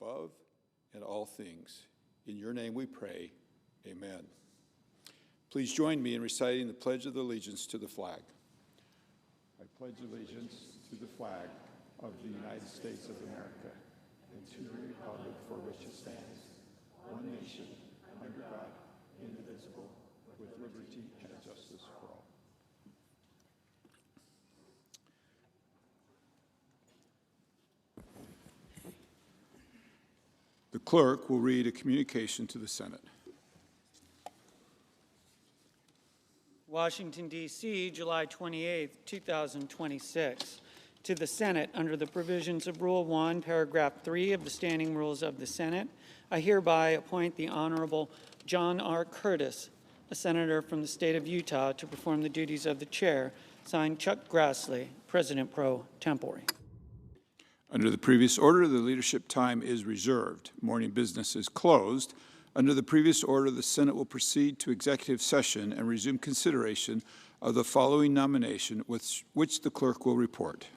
above and all things. In your name we pray, amen. Please join me in reciting the Pledge of Allegiance to the flag. I pledge allegiance to the flag of the United States of America and to the republic for which it stands, one nation, under God, indivisible, with liberty and justice for all. The clerk will read a communication to the Senate. Washington, D.C., July 28, 2026. To the Senate, under the provisions of Rule 1, Paragraph 3 of the Standing Rules of the Senate, I hereby appoint the Honorable John R. Curtis, a senator from the state of Utah, to perform the duties of the chair. Signed, Chuck Grassley, President pro tempore. Under the previous order, the leadership time is reserved. Morning business is closed. Under the previous order, the Senate will proceed to executive session and resume consideration of the following nomination, which the clerk will report.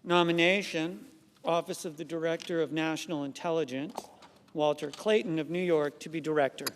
Nomination, Office of the Director of National Intelligence, Walter Clayton of New York to be director.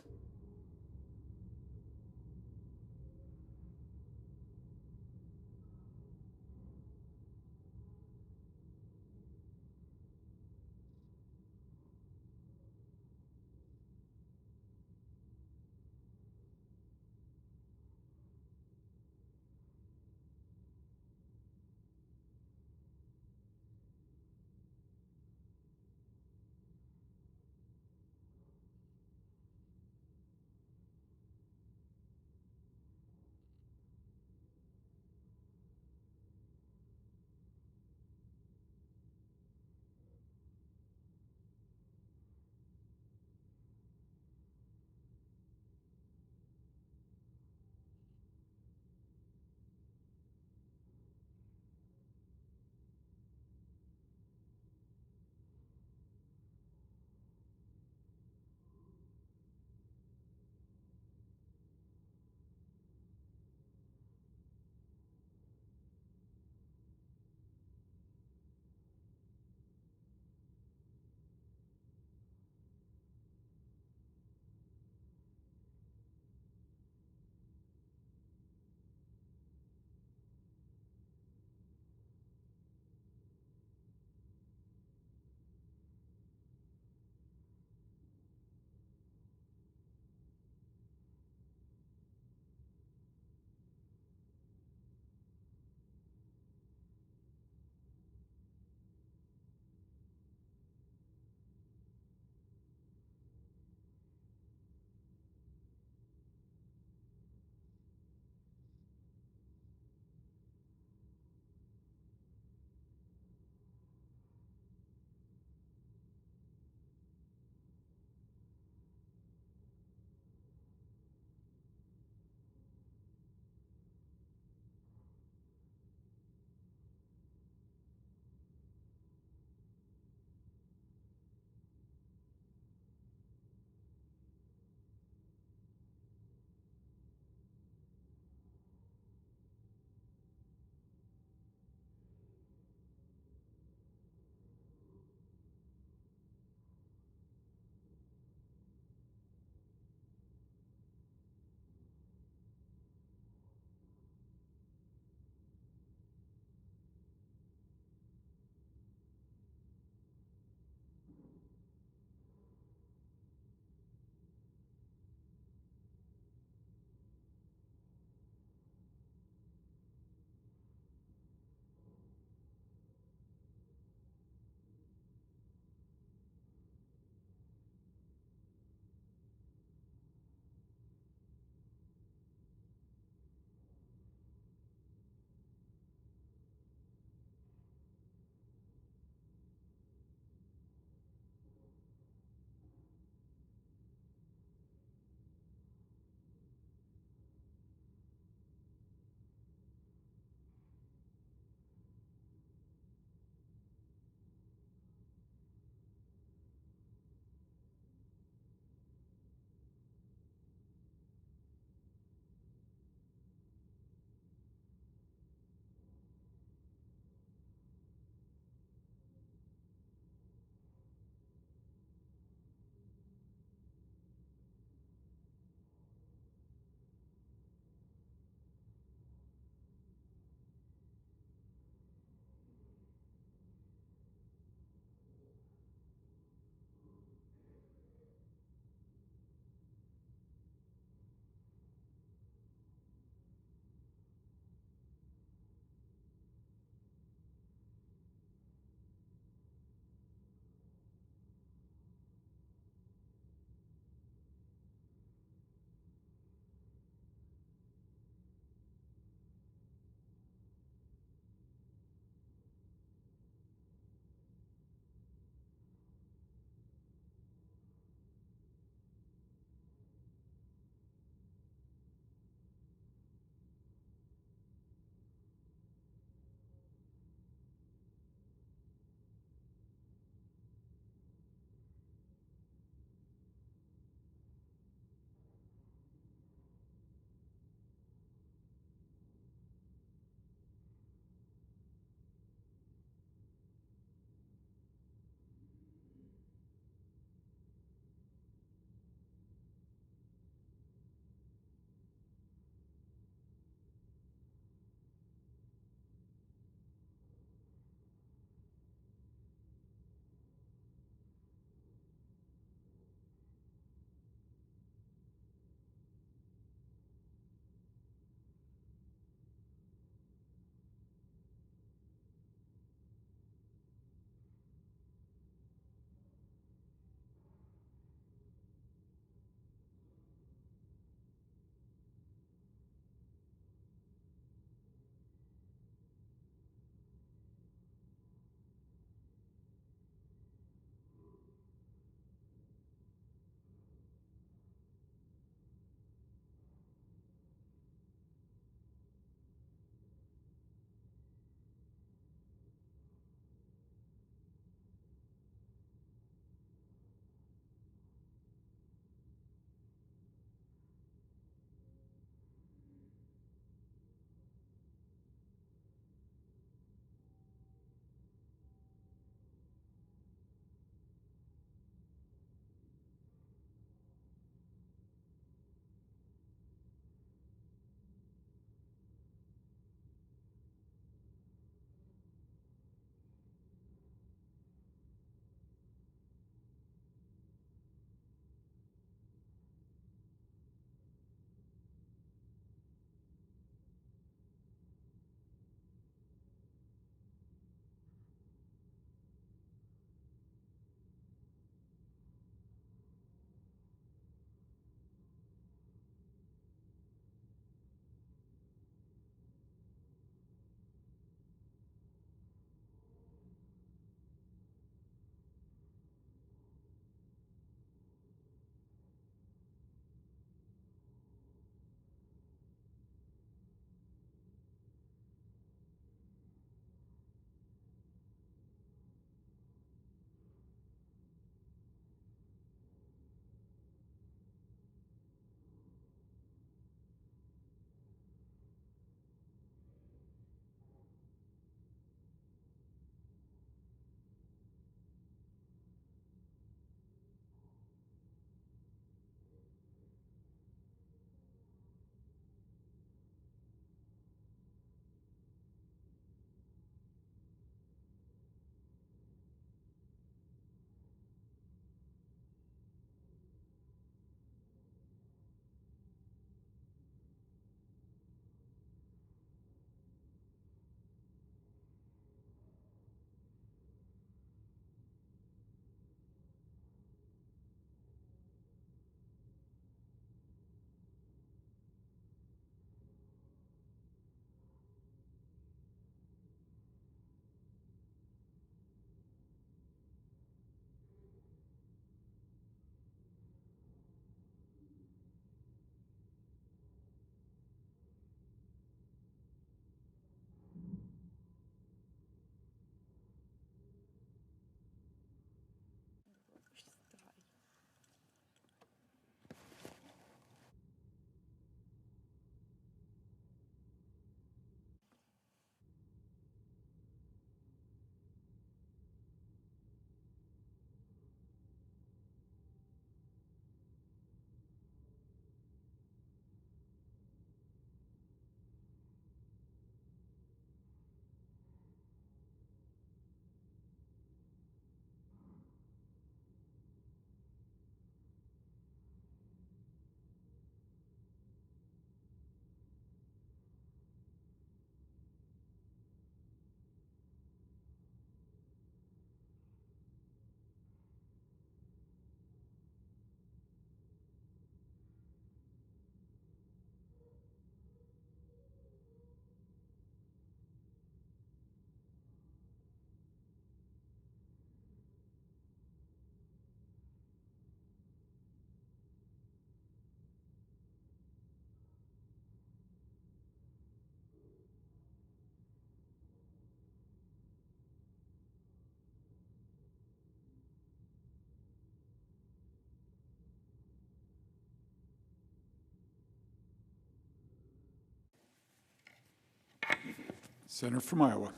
Senator from Iowa.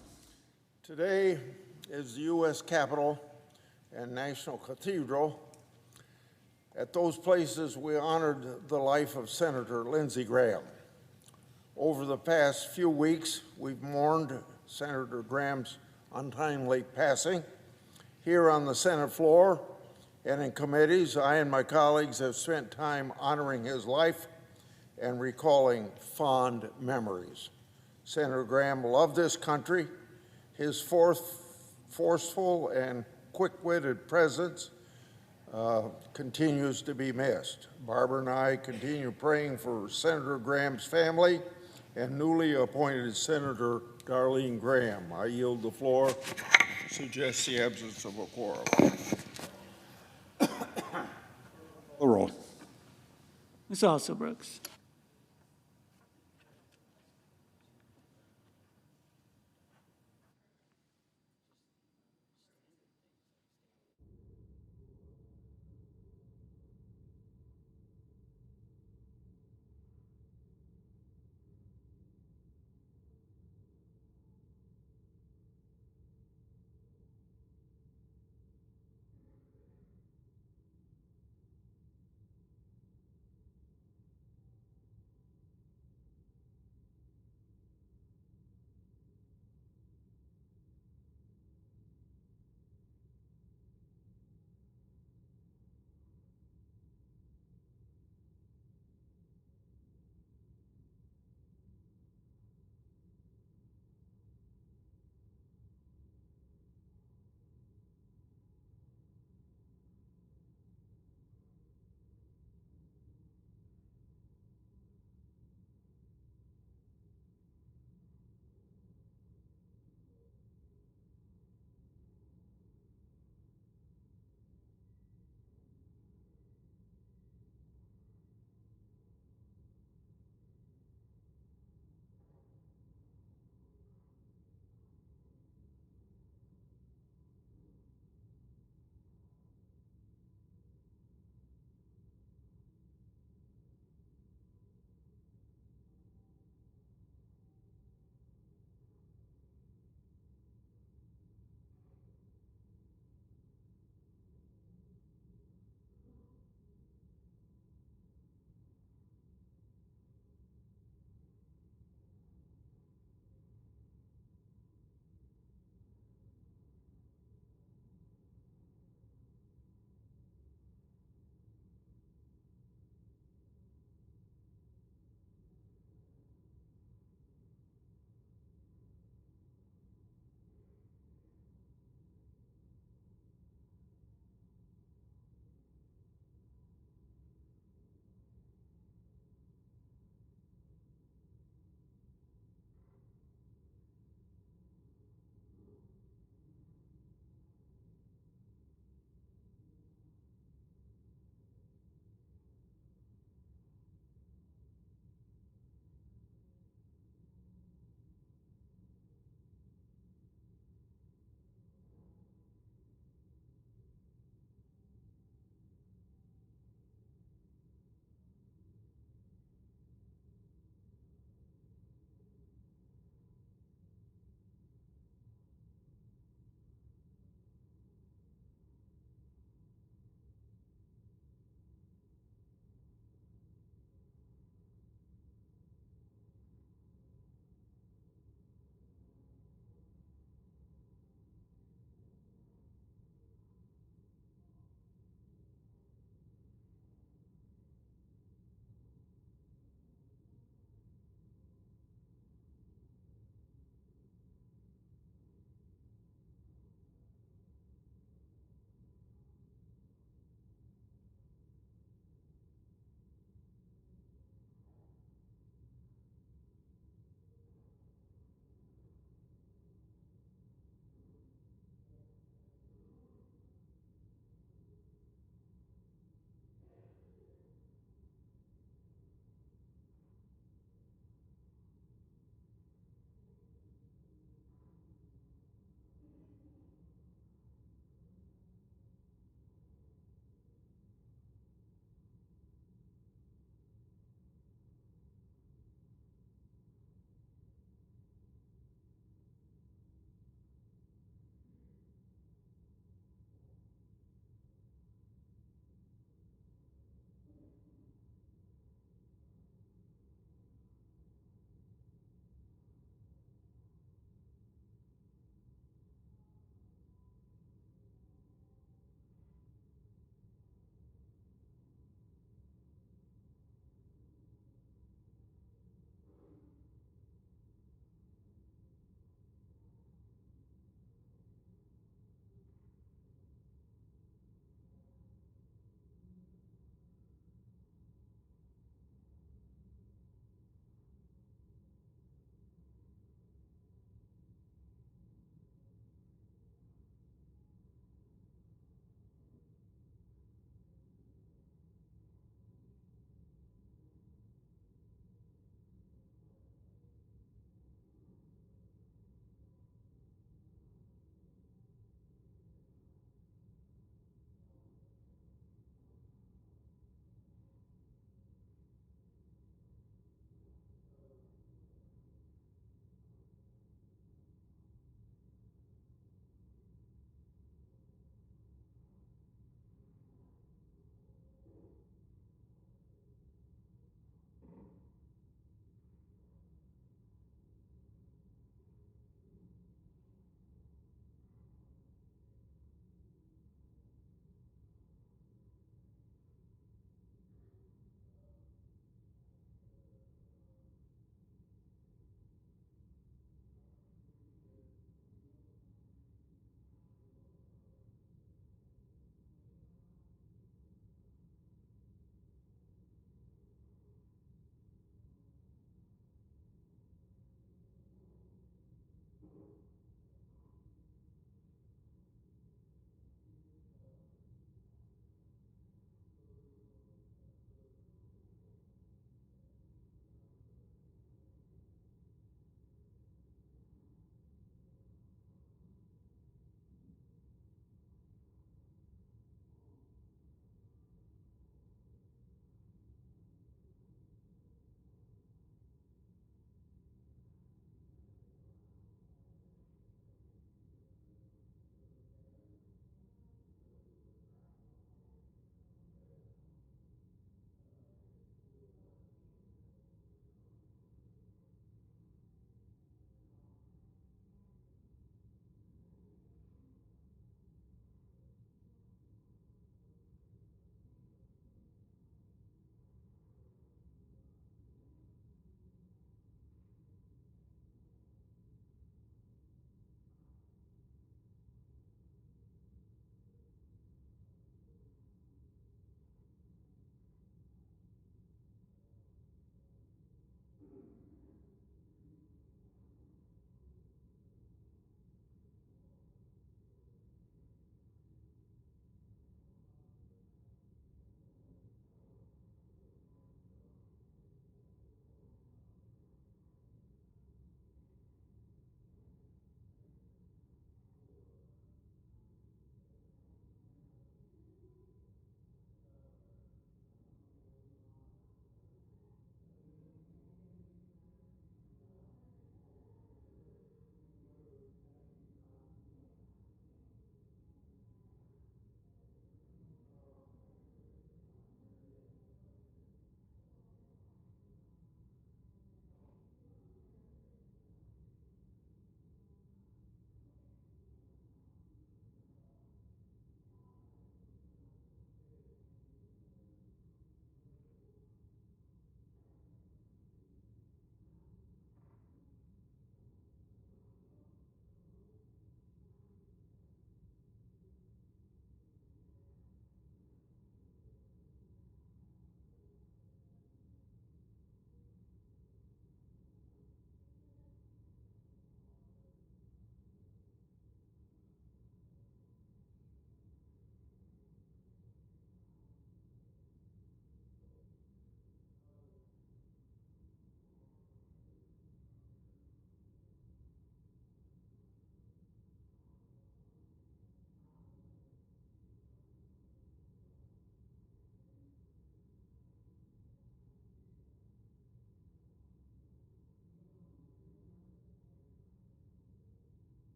Today is the U.S. Capitol and National Cathedral. At those places, we honored the life of Senator Lindsey Graham. Over the past few weeks, we've mourned Senator Graham's untimely passing. Here on the Senate floor and in committees, I and my colleagues have spent time honoring his life and recalling fond memories. Senator Graham loved this country. His forceful and quick-witted presence continues to be missed. Barbara and I continue praying for Senator Graham's family and newly appointed Senator Darlene Graham. I yield the floor. Suggest the absence of a quorum. The roll. Ms. Alsobrooks.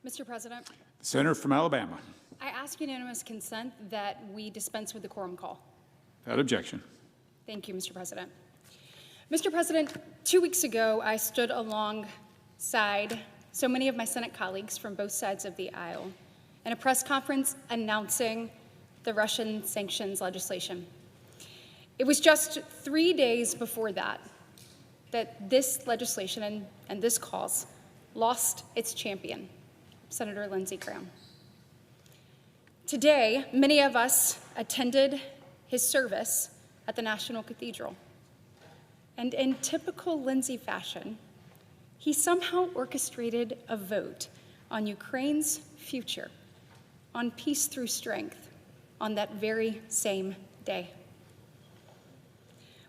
Mr. President, The senator from Alabama. I ask unanimous consent that we dispense with the quorum call. Without objection. Thank you, Mr. President. Mr. President, 2 weeks ago, I stood alongside so many of my Senate colleagues from both sides of the aisle in a press conference announcing the Russian sanctions legislation. It was just 3 days before that this legislation and this cause lost its champion, Senator Lindsey Graham. Today, many of us attended his service at the National Cathedral. And in typical Lindsey fashion, he somehow orchestrated a vote on Ukraine's future, on peace through strength, on that very same day.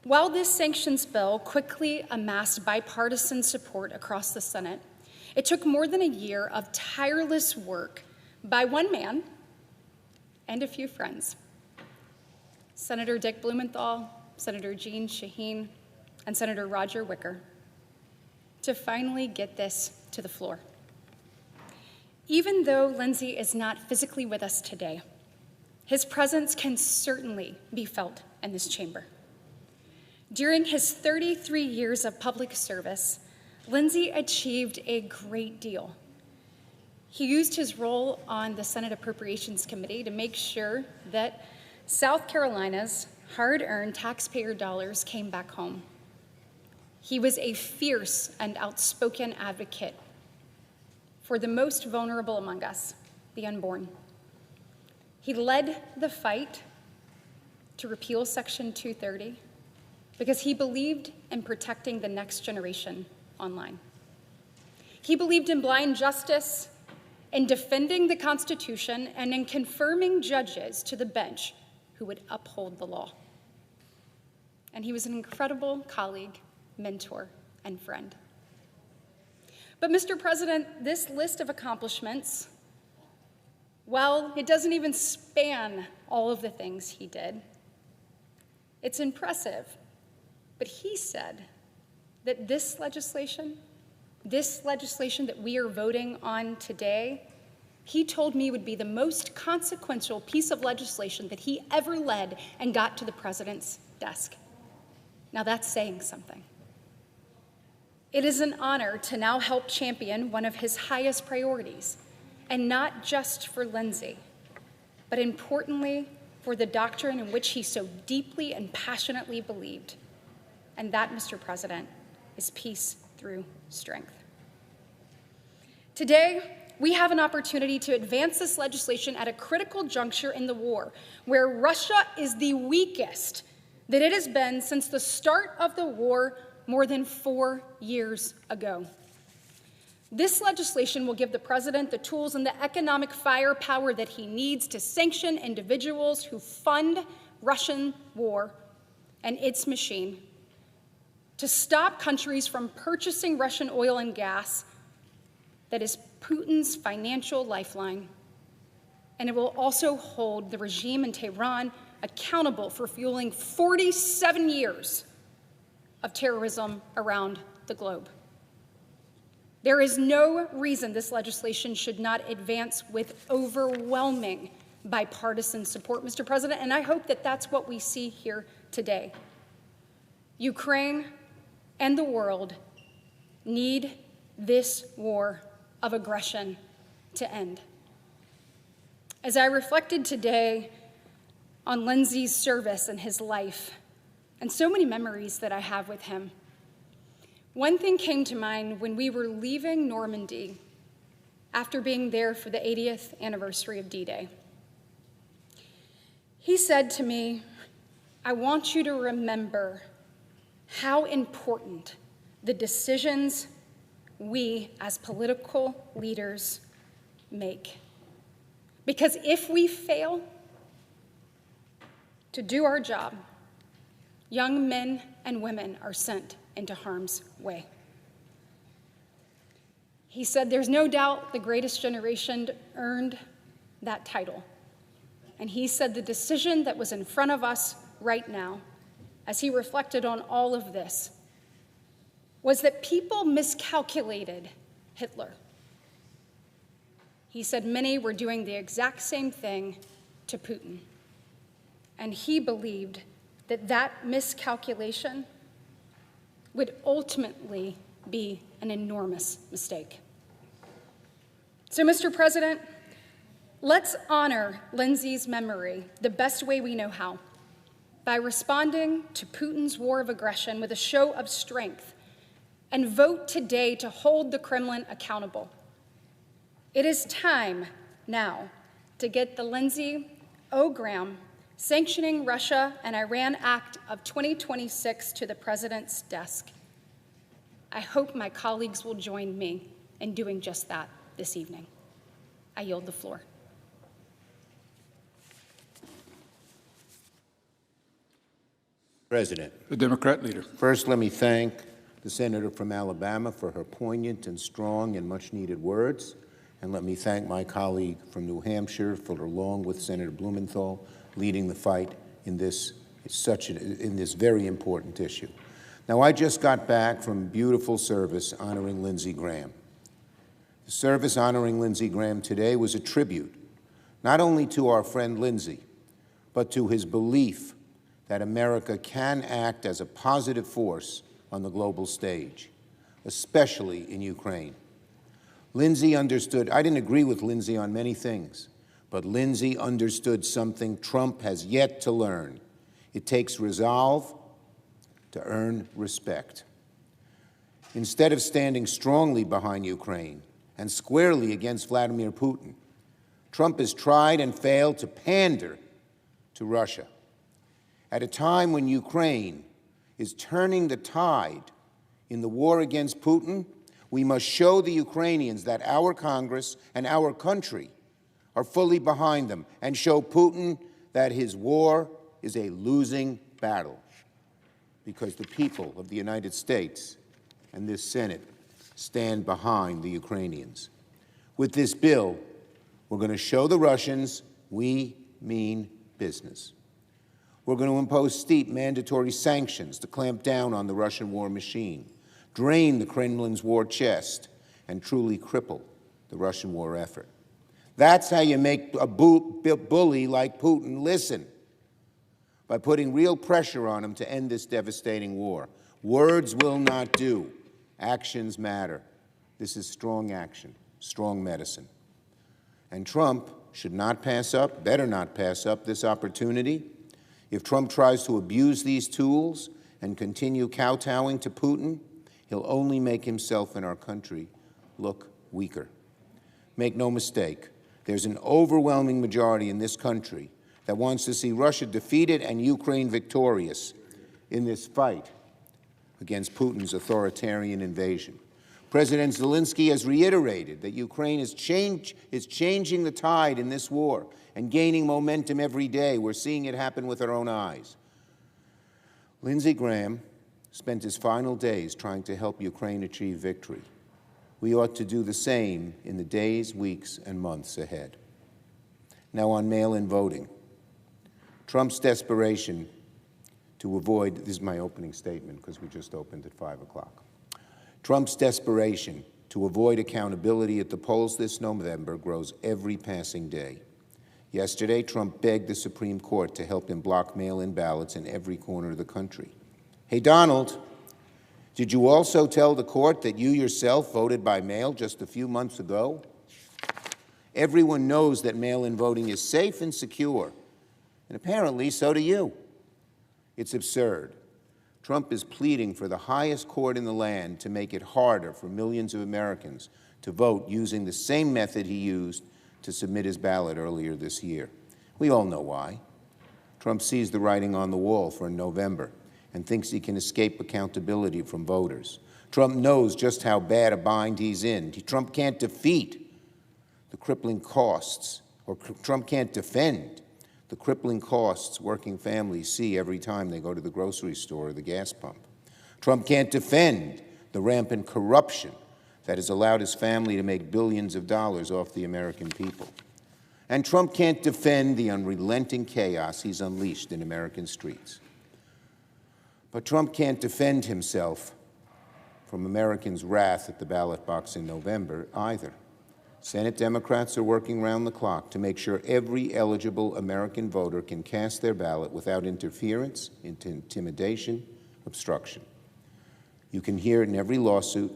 While this sanctions bill quickly amassed bipartisan support across the Senate, it took more than a year of tireless work by one man and a few friends, Senator Dick Blumenthal, Senator Jeanne Shaheen, and Senator Roger Wicker, to finally get this to the floor. Even though Lindsey is not physically with us today, his presence can certainly be felt in this chamber. During his 33 years of public service, Lindsey achieved a great deal. He used his role on the Senate Appropriations Committee to make sure that South Carolina's hard-earned taxpayer dollars came back home. He was a fierce and outspoken advocate for the most vulnerable among us, the unborn. He led the fight to repeal Section 230 because he believed in protecting the next generation online. He believed in blind justice, in defending the Constitution, and in confirming judges to the bench who would uphold the law. And he was an incredible colleague, mentor, and friend. But Mr. President, this list of accomplishments, well, it doesn't even span all of the things he did. It's impressive, but he said that this legislation that we are voting on today, he told me would be the most consequential piece of legislation that he ever led and got to the president's desk. Now that's saying something. It is an honor to now help champion one of his highest priorities, and not just for Lindsey, but importantly for the doctrine in which he so deeply and passionately believed. And that, Mr. President, is peace through strength. Today, we have an opportunity to advance this legislation at a critical juncture in the war, where Russia is the weakest that it has been since the start of the war more than 4 years ago. This legislation will give the president the tools and the economic firepower that he needs to sanction individuals who fund Russian war and its machine, to stop countries from purchasing Russian oil and gas that is Putin's financial lifeline. And it will also hold the regime in Tehran accountable for fueling 47 years of terrorism around the globe. There is no reason this legislation should not advance with overwhelming bipartisan support, Mr. President, and I hope that that's what we see here today. Ukraine and the world need this war of aggression to end. As I reflected today on Lindsey's service and his life, and so many memories that I have with him, one thing came to mind when we were leaving Normandy after being there for the 80th anniversary of D-Day. He said to me, "I want you to remember how important the decisions we as political leaders make. Because if we fail to do our job, young men and women are sent into harm's way." He said, "There's no doubt the greatest generation earned that title." And he said the decision that was in front of us right now, as he reflected on all of this, was that people miscalculated Hitler. He said many were doing the exact same thing to Putin. And he believed that that miscalculation would ultimately be an enormous mistake. So, Mr. President, let's honor Lindsey's memory the best way we know how, by responding to Putin's war of aggression with a show of strength, and vote today to hold the Kremlin accountable. It is time now to get the Lindsey O. Graham Sanctioning Russia and Iran Act of 2026 to the President's desk. I hope my colleagues will join me in doing just that this evening. I yield the floor. President. The Democrat leader. First, let me thank the senator from Alabama for her poignant and strong and much-needed words. And let me thank my colleague from New Hampshire for, along with Senator Blumenthal, leading the fight in this very important issue. Now, I just got back from beautiful service honoring Lindsey Graham. The service honoring Lindsey Graham today was a tribute, not only to our friend Lindsey, but to his belief that America can act as a positive force on the global stage, especially in Ukraine. Lindsey understood, I didn't agree with Lindsey on many things, but Lindsey understood something Trump has yet to learn. It takes resolve to earn respect. Instead of standing strongly behind Ukraine and squarely against Vladimir Putin, Trump has tried and failed to pander to Russia. At a time when Ukraine is turning the tide in the war against Putin, we must show the Ukrainians that our Congress and our country are fully behind them, and show Putin that his war is a losing battle, because the people of the United States and this Senate stand behind the Ukrainians. With this bill, we're going to show the Russians we mean business. We're going to impose steep mandatory sanctions to clamp down on the Russian war machine, drain the Kremlin's war chest, and truly cripple the Russian war effort. That's how you make a bully like Putin listen, by putting real pressure on him to end this devastating war. Words will not do. Actions matter. This is strong action, strong medicine. And Trump should not pass up, better not pass up this opportunity. If Trump tries to abuse these tools and continue kowtowing to Putin, he'll only make himself and our country look weaker. Make no mistake, there's an overwhelming majority in this country that wants to see Russia defeated and Ukraine victorious in this fight against Putin's authoritarian invasion. President Zelensky has reiterated that Ukraine is changing the tide in this war and gaining momentum every day. We're seeing it happen with our own eyes. Lindsey Graham spent his final days trying to help Ukraine achieve victory. We ought to do the same in the days, weeks, and months ahead. Now, on mail-in voting, Trump's desperation to avoid, this is my opening statement because we just opened at 5 o'clock. Trump's desperation to avoid accountability at the polls this November grows every passing day. Yesterday, Trump begged the Supreme Court to help him block mail-in ballots in every corner of the country. Hey, Donald, did you also tell the court that you yourself voted by mail just a few months ago? Everyone knows that mail-in voting is safe and secure, and apparently so do you. It's absurd. Trump is pleading for the highest court in the land to make it harder for millions of Americans to vote using the same method he used to submit his ballot earlier this year. We all know why. Trump sees the writing on the wall for November and thinks he can escape accountability from voters. Trump knows just how bad a bind he's in. Trump can't defeat the crippling costs, or Trump can't defend the crippling costs working families see every time they go to the grocery store or the gas pump. Trump can't defend the rampant corruption that has allowed his family to make billions of dollars off the American people. And Trump can't defend the unrelenting chaos he's unleashed in American streets. But Trump can't defend himself from Americans' wrath at the ballot box in November either. Senate Democrats are working round the clock to make sure every eligible American voter can cast their ballot without interference, intimidation, obstruction. You can hear it in every lawsuit,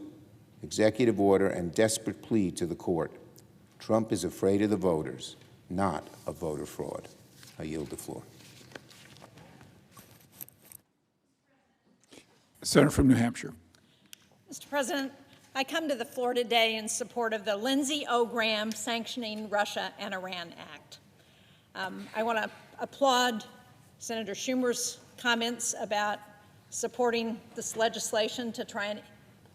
executive order, and desperate plea to the court. Trump is afraid of the voters, not of voter fraud. I yield the floor. Senator from New Hampshire. Mr. President, I come to the floor today in support of the Lindsey O. Graham Sanctioning Russia and Iran Act. I want to applaud Senator Schumer's comments about supporting this legislation to try and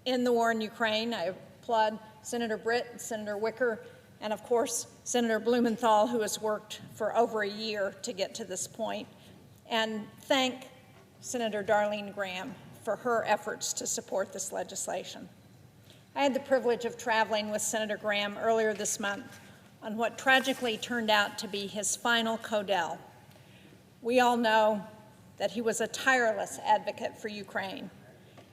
end the war in Ukraine. I applaud Senator Britt, Senator Wicker, and of course, Senator Blumenthal, who has worked for over a year to get to this point, and thank Senator Darlene Graham for her efforts to support this legislation. I had the privilege of traveling with Senator Graham earlier this month on what tragically turned out to be his final Codel. We all know that he was a tireless advocate for Ukraine.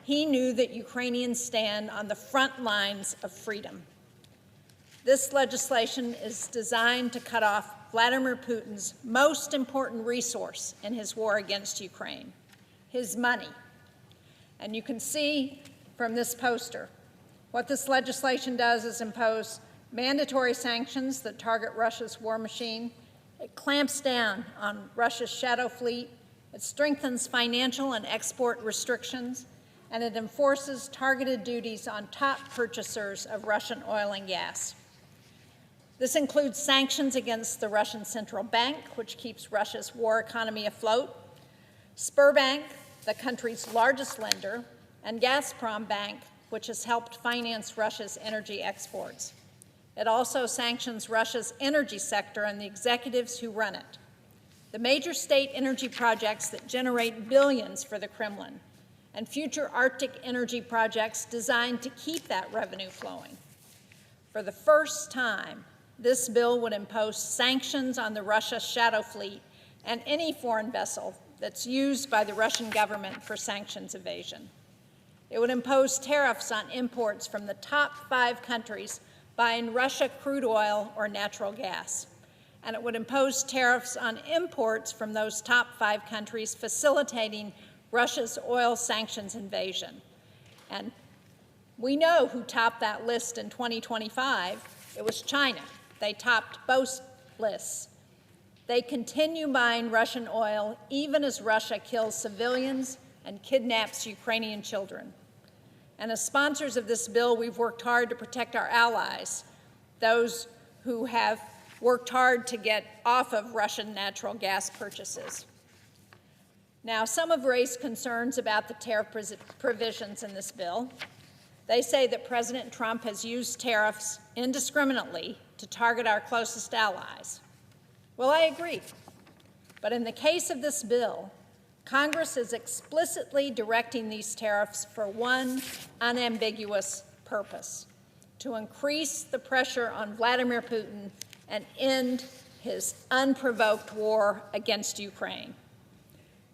He knew that Ukrainians stand on the front lines of freedom. This legislation is designed to cut off Vladimir Putin's most important resource in his war against Ukraine, his money. And you can see from this poster what this legislation does is impose mandatory sanctions that target Russia's war machine. It clamps down on Russia's shadow fleet. It strengthens financial and export restrictions, and it enforces targeted duties on top purchasers of Russian oil and gas. This includes sanctions against the Russian Central Bank, which keeps Russia's war economy afloat, Sberbank, the country's largest lender, and Gazprom Bank, which has helped finance Russia's energy exports. It also sanctions Russia's energy sector and the executives who run it. The major state energy projects that generate billions for the Kremlin, and future Arctic energy projects designed to keep that revenue flowing. For the first time, this bill would impose sanctions on the Russia shadow fleet and any foreign vessel that's used by the Russian government for sanctions evasion. It would impose tariffs on imports from the top 5 countries buying Russia crude oil or natural gas. And it would impose tariffs on imports from those top 5 countries facilitating Russia's oil sanctions invasion. And we know who topped that list in 2025. It was China. They topped both lists. They continue buying Russian oil even as Russia kills civilians and kidnaps Ukrainian children. And as sponsors of this bill, we've worked hard to protect our allies, those who have worked hard to get off of Russian natural gas purchases. Now, some have raised concerns about the tariff provisions in this bill. They say that President Trump has used tariffs indiscriminately to target our closest allies. Well, I agree. But in the case of this bill, Congress is explicitly directing these tariffs for one unambiguous purpose: to increase the pressure on Vladimir Putin and end his unprovoked war against Ukraine.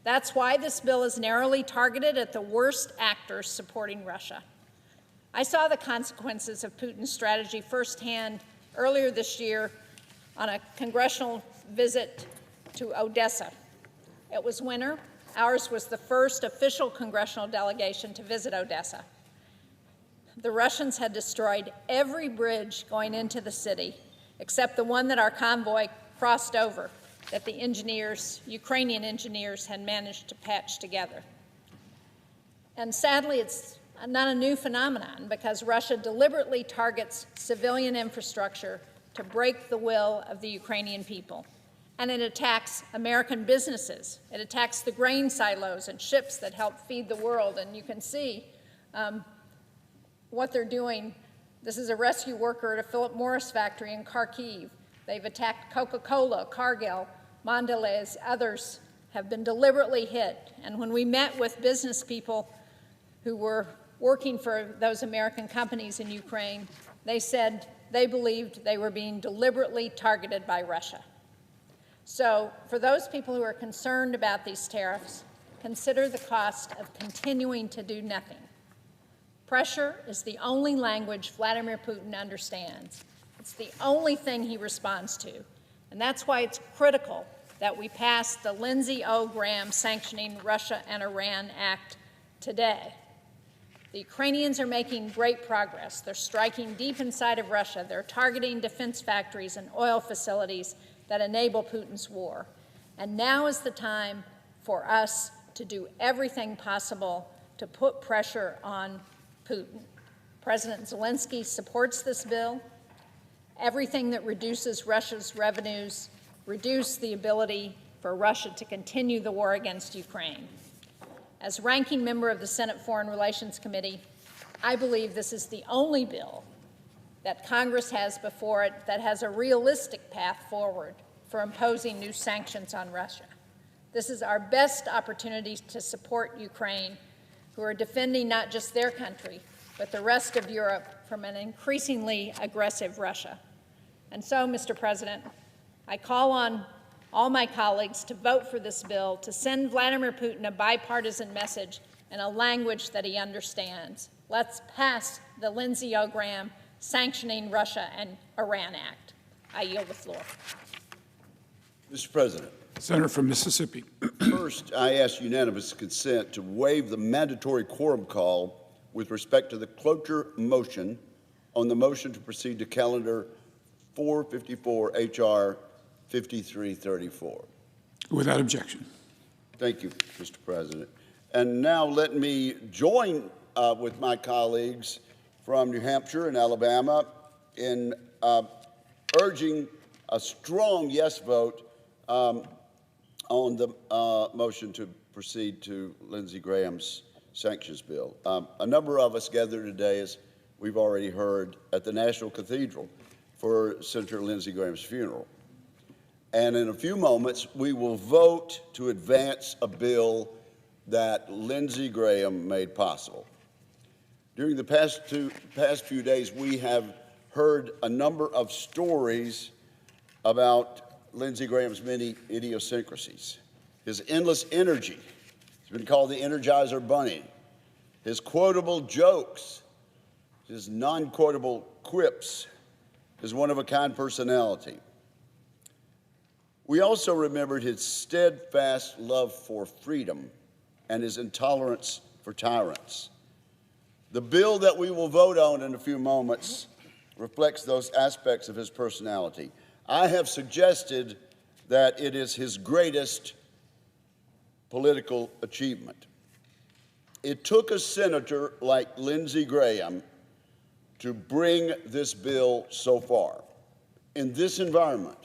That's why this bill is narrowly targeted at the worst actors supporting Russia. I saw the consequences of Putin's strategy firsthand earlier this year on a congressional visit to Odessa. It was winter. Ours was the first official congressional delegation to visit Odessa. The Russians had destroyed every bridge going into the city, except the one that our convoy crossed over, that the engineers, Ukrainian engineers, had managed to patch together. And sadly, it's not a new phenomenon, because Russia deliberately targets civilian infrastructure to break the will of the Ukrainian people. And it attacks American businesses. It attacks the grain silos and ships that help feed the world. And you can see what they're doing. This is a rescue worker at a Philip Morris factory in Kharkiv. They've attacked Coca-Cola, Cargill, Mondelez. Others have been deliberately hit. And when we met with business people who were working for those American companies in Ukraine, they said they believed they were being deliberately targeted by Russia. So for those people who are concerned about these tariffs, consider the cost of continuing to do nothing. Pressure is the only language Vladimir Putin understands. It's the only thing he responds to. And that's why it's critical that we pass the Lindsey O. Graham Sanctioning Russia and Iran Act today. The Ukrainians are making great progress. They're striking deep inside of Russia. They're targeting defense factories and oil facilities that enable Putin's war. And now is the time for us to do everything possible to put pressure on Putin. President Zelensky supports this bill. Everything that reduces Russia's revenues reduce the ability for Russia to continue the war against Ukraine. As ranking member of the Senate Foreign Relations Committee, I believe this is the only bill that Congress has before it that has a realistic path forward for imposing new sanctions on Russia. This is our best opportunity to support Ukraine, who are defending not just their country, but the rest of Europe from an increasingly aggressive Russia. And so, Mr. President, I call on all my colleagues to vote for this bill to send Vladimir Putin a bipartisan message in a language that he understands. Let's pass the Lindsey O. Graham Sanctioning Russia and Iran Act. I yield the floor. Mr. President. Senator from Mississippi. First, I ask unanimous consent to waive the mandatory quorum call with respect to the cloture motion on the motion to proceed to calendar 454 H.R. 5334. Without objection. Thank you, Mr. President. And now let me join with my colleagues from New Hampshire and Alabama in urging a strong yes vote on the motion to proceed to Lindsey Graham's sanctions bill. A number of us gathered today, as we've already heard, at the National Cathedral for Senator Lindsey Graham's funeral. And in a few moments, we will vote to advance a bill that Lindsey Graham made possible. During the past few days, we have heard a number of stories about Lindsey Graham's many idiosyncrasies. His endless energy, he's been called the Energizer Bunny. His quotable jokes, his non-quotable quips, his one-of-a-kind personality. We also remembered his steadfast love for freedom and his intolerance for tyrants. The bill that we will vote on in a few moments reflects those aspects of his personality. I have suggested that it is his greatest political achievement. It took a senator like Lindsey Graham to bring this bill so far. In this environment,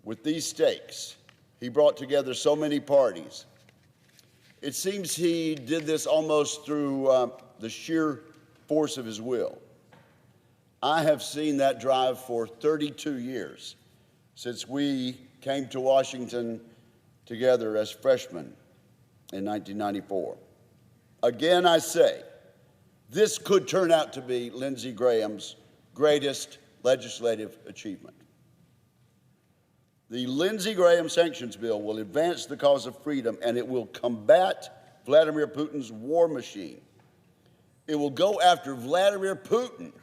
with these stakes, he brought together so many parties. It seems he did this almost through the sheer force of his will. I have seen that drive for 32 years, since we came to Washington together as freshmen in 1994. Again, I say, this could turn out to be Lindsey Graham's greatest legislative achievement. The Lindsey Graham sanctions bill will advance the cause of freedom, and it will combat Vladimir Putin's war machine. It will go after Vladimir Putin,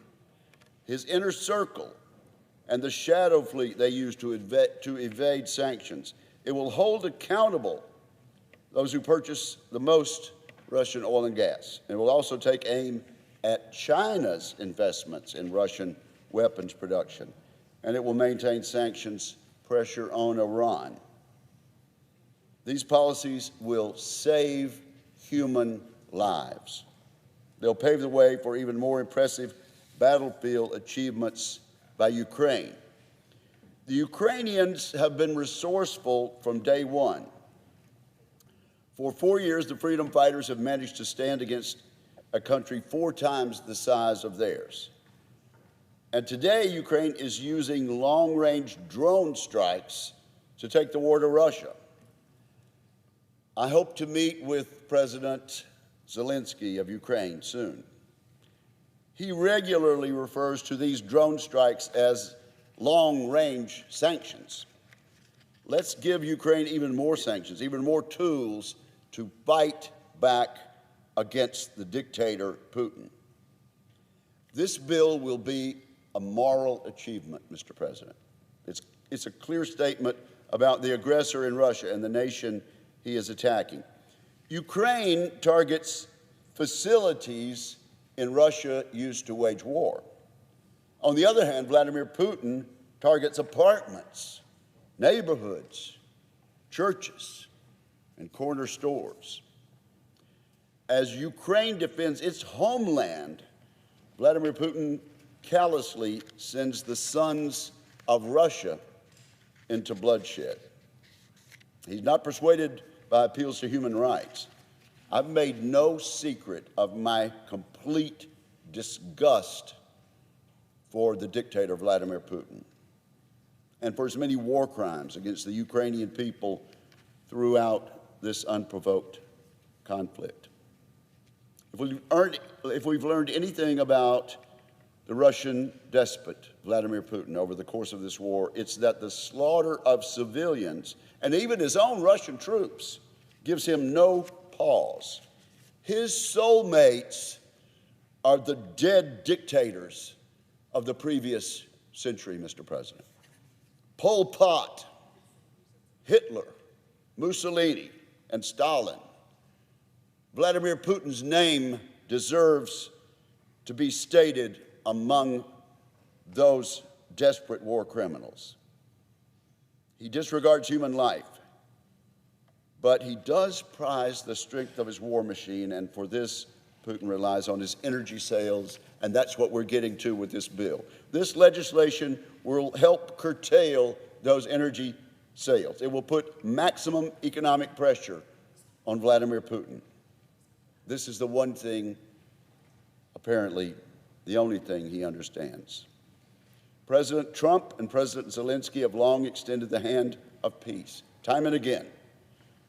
his inner circle, and the shadow fleet they use to evade sanctions. It will hold accountable those who purchase the most Russian oil and gas. It will also take aim at China's investments in Russian weapons production, and it will maintain sanctions pressure on Iran. These policies will save human lives. They'll pave the way for even more impressive battlefield achievements by Ukraine. The Ukrainians have been resourceful from day one. For 4 years, the freedom fighters have managed to stand against a country 4 times the size of theirs. And today, Ukraine is using long-range drone strikes to take the war to Russia. I hope to meet with President Zelensky of Ukraine soon. He regularly refers to these drone strikes as long-range sanctions. Let's give Ukraine even more sanctions, even more tools to fight back against the dictator Putin. This bill will be a moral achievement, Mr. President. It's a clear statement about the aggressor in Russia and the nation he is attacking. Ukraine targets facilities in Russia used to wage war. On the other hand, Vladimir Putin targets apartments, neighborhoods, churches, and corner stores. As Ukraine defends its homeland, Vladimir Putin callously sends the sons of Russia into bloodshed. He's not persuaded by appeals to human rights. I've made no secret of my complete disgust for the dictator Vladimir Putin and for his many war crimes against the Ukrainian people throughout this unprovoked conflict. If we've learned anything about the Russian despot, Vladimir Putin, over the course of this war, it's that the slaughter of civilians and even his own Russian troops gives him no pause. His soulmates are the dead dictators of the previous century, Mr. President. Pol Pot, Hitler, Mussolini, and Stalin. Vladimir Putin's name deserves to be stated among those desperate war criminals. He disregards human life, but he does prize the strength of his war machine, and for this, Putin relies on his energy sales, and that's what we're getting to with this bill. This legislation will help curtail those energy sales. It will put maximum economic pressure on Vladimir Putin. This is the one thing, apparently, the only thing he understands. President Trump and President Zelensky have long extended the hand of peace. Time and again,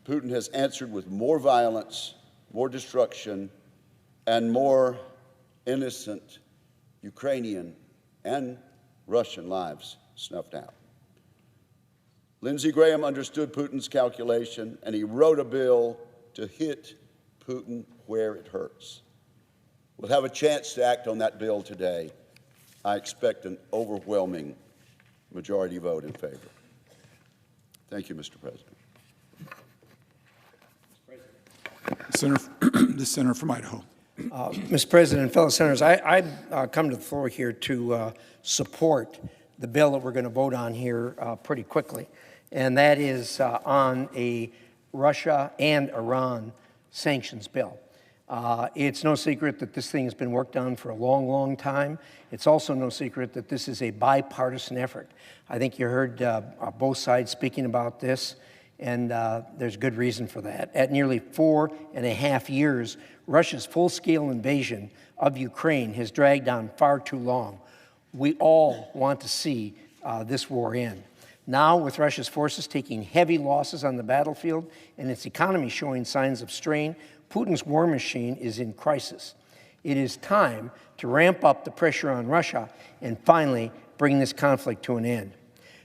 Putin has answered with more violence, more destruction, and more innocent Ukrainian and Russian lives snuffed out. Lindsey Graham understood Putin's calculation, and he wrote a bill to hit Putin where it hurts. We'll have a chance to act on that bill today. I expect an overwhelming majority vote in favor. Thank you, Mr. President. The senator from Idaho. Mr. President, fellow senators, I come to the floor here to support the bill that we're going to vote on here pretty quickly, and that is on a Russia and Iran sanctions bill. It's no secret that this thing has been worked on for a long, long time. It's also no secret that this is a bipartisan effort. I think you heard both sides speaking about this, and there's good reason for that. At nearly 4.5 years, Russia's full-scale invasion of Ukraine has dragged on far too long. We all want to see this war end. Now, with Russia's forces taking heavy losses on the battlefield and its economy showing signs of strain, Putin's war machine is in crisis. It is time to ramp up the pressure on Russia and finally bring this conflict to an end.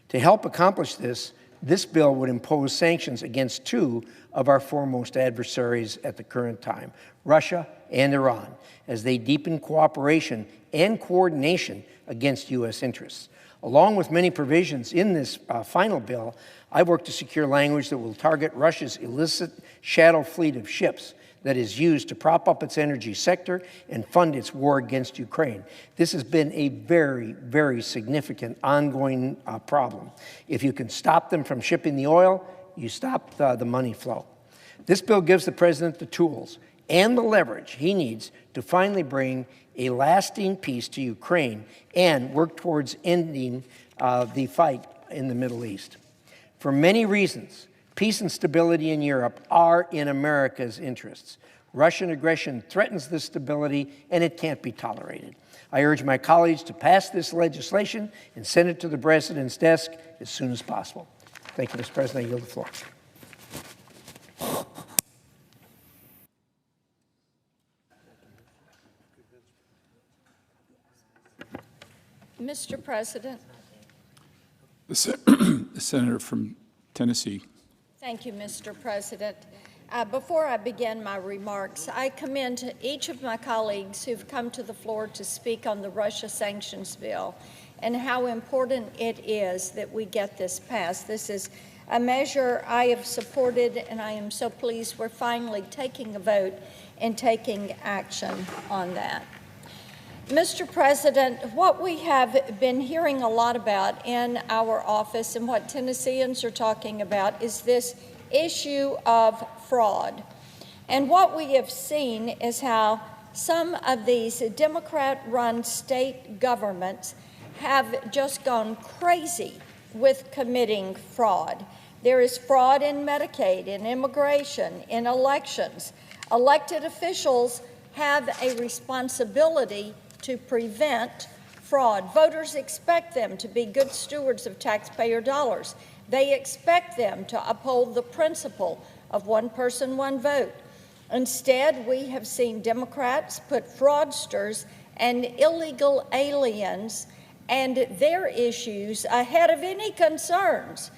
To help accomplish this, this bill would impose sanctions against two of our foremost adversaries at the current time, Russia and Iran, as they deepen cooperation and coordination against U.S. interests. Along with many provisions in this final bill, I've worked to secure language that will target Russia's illicit shadow fleet of ships that is used to prop up its energy sector and fund its war against Ukraine. This has been a very, very significant ongoing problem. If you can stop them from shipping the oil, you stop the money flow. This bill gives the president the tools and the leverage he needs to finally bring a lasting peace to Ukraine and work towards ending the fight in the Middle East. For many reasons, peace and stability in Europe are in America's interests. Russian aggression threatens this stability, and it can't be tolerated. I urge my colleagues to pass this legislation and send it to the president's desk as soon as possible. Thank you, Mr. President. I yield the floor. Mr. President. The senator from Tennessee. Thank you, Mr. President. Before I begin my remarks, I commend each of my colleagues who've come to the floor to speak on the Russia sanctions bill and how important it is that we get this passed. This is a measure I have supported, and I am so pleased we're finally taking a vote and taking action on that. Mr. President, what we have been hearing a lot about in our office and what Tennesseans are talking about is this issue of fraud. And what we have seen is how some of these Democrat-run state governments have just gone crazy with committing fraud. There is fraud in Medicaid, in immigration, in elections. Elected officials have a responsibility to prevent fraud. Voters expect them to be good stewards of taxpayer dollars. They expect them to uphold the principle of one person, one vote. Instead, we have seen Democrats put fraudsters and illegal aliens and their issues ahead of any concerns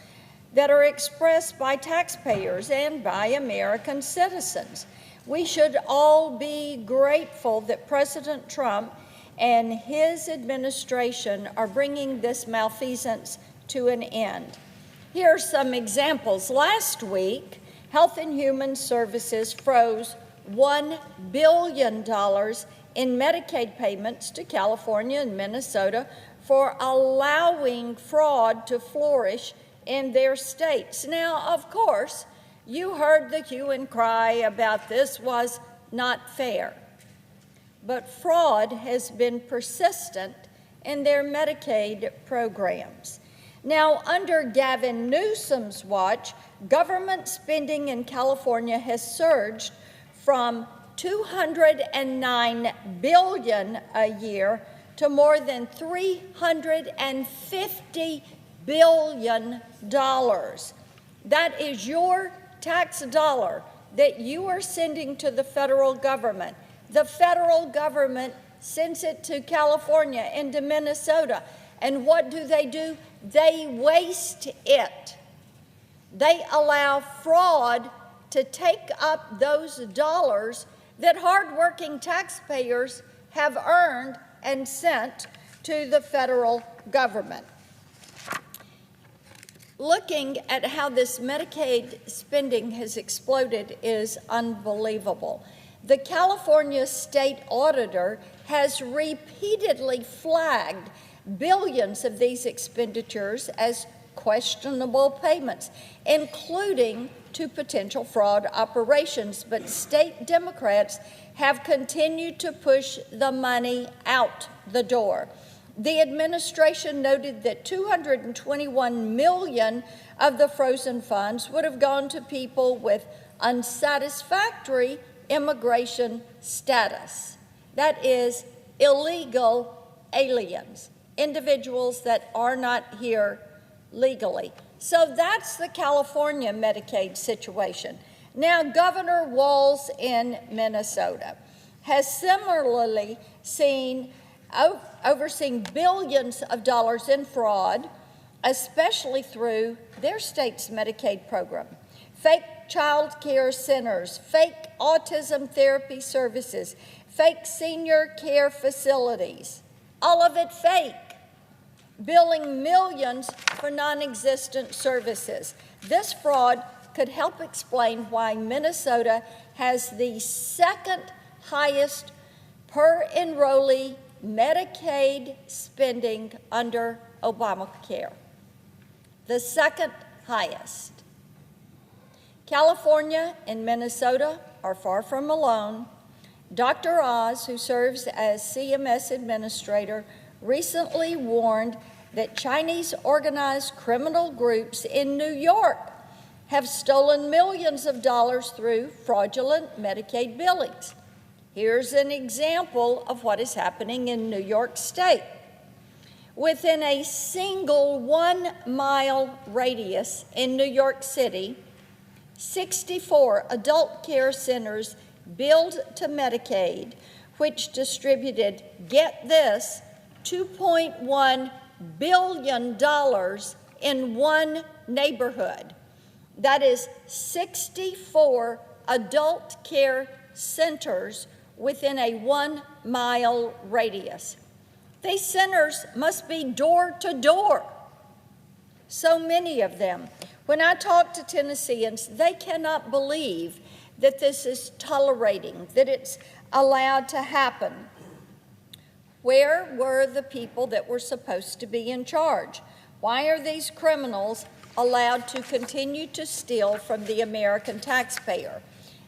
that are expressed by taxpayers and by American citizens. We should all be grateful that President Trump and his administration are bringing this malfeasance to an end. Here are some examples. Last week, Health and Human Services froze $1 billion in Medicaid payments to California and Minnesota for allowing fraud to flourish in their states. Now, of course, you heard the hue and cry about this was not fair. But fraud has been persistent in their Medicaid programs. Now, under Gavin Newsom's watch, government spending in California has surged from $209 billion a year to more than $350 billion. That is your tax dollar that you are sending to the federal government. The federal government sends it to California and to Minnesota. And what do? They waste it. They allow fraud to take up those dollars that hardworking taxpayers have earned and sent to the federal government. Looking at how this Medicaid spending has exploded is unbelievable. The California state auditor has repeatedly flagged billions of these expenditures as questionable payments, including to potential fraud operations. But state Democrats have continued to push the money out the door. The administration noted that $221 million of the frozen funds would have gone to people with unsatisfactory immigration status. That is, illegal aliens, individuals that are not here legally. So that's the California Medicaid situation. Now, Governor Walz in Minnesota has similarly overseen billions of dollars in fraud, especially through their state's Medicaid program. Fake child care centers, fake autism therapy services, fake senior care facilities, all of it fake, billing millions for non-existent services. This fraud could help explain why Minnesota has the second highest per enrollee Medicaid spending under Obamacare. The second highest. California and Minnesota are far from alone. Dr. Oz, who serves as CMS administrator, recently warned that Chinese organized criminal groups in New York have stolen millions of dollars through fraudulent Medicaid billings. Here's an example of what is happening in New York State. Within a single 1-mile radius in New York City, 64 adult care centers billed to Medicaid, which distributed, get this, $2.1 billion in one neighborhood. That is 64 adult care centers within a 1-mile radius. These centers must be door to door. So many of them. When I talk to Tennesseans, they cannot believe that this is tolerating, that it's allowed to happen. Where were the people that were supposed to be in charge? Why are these criminals allowed to continue to steal from the American taxpayer?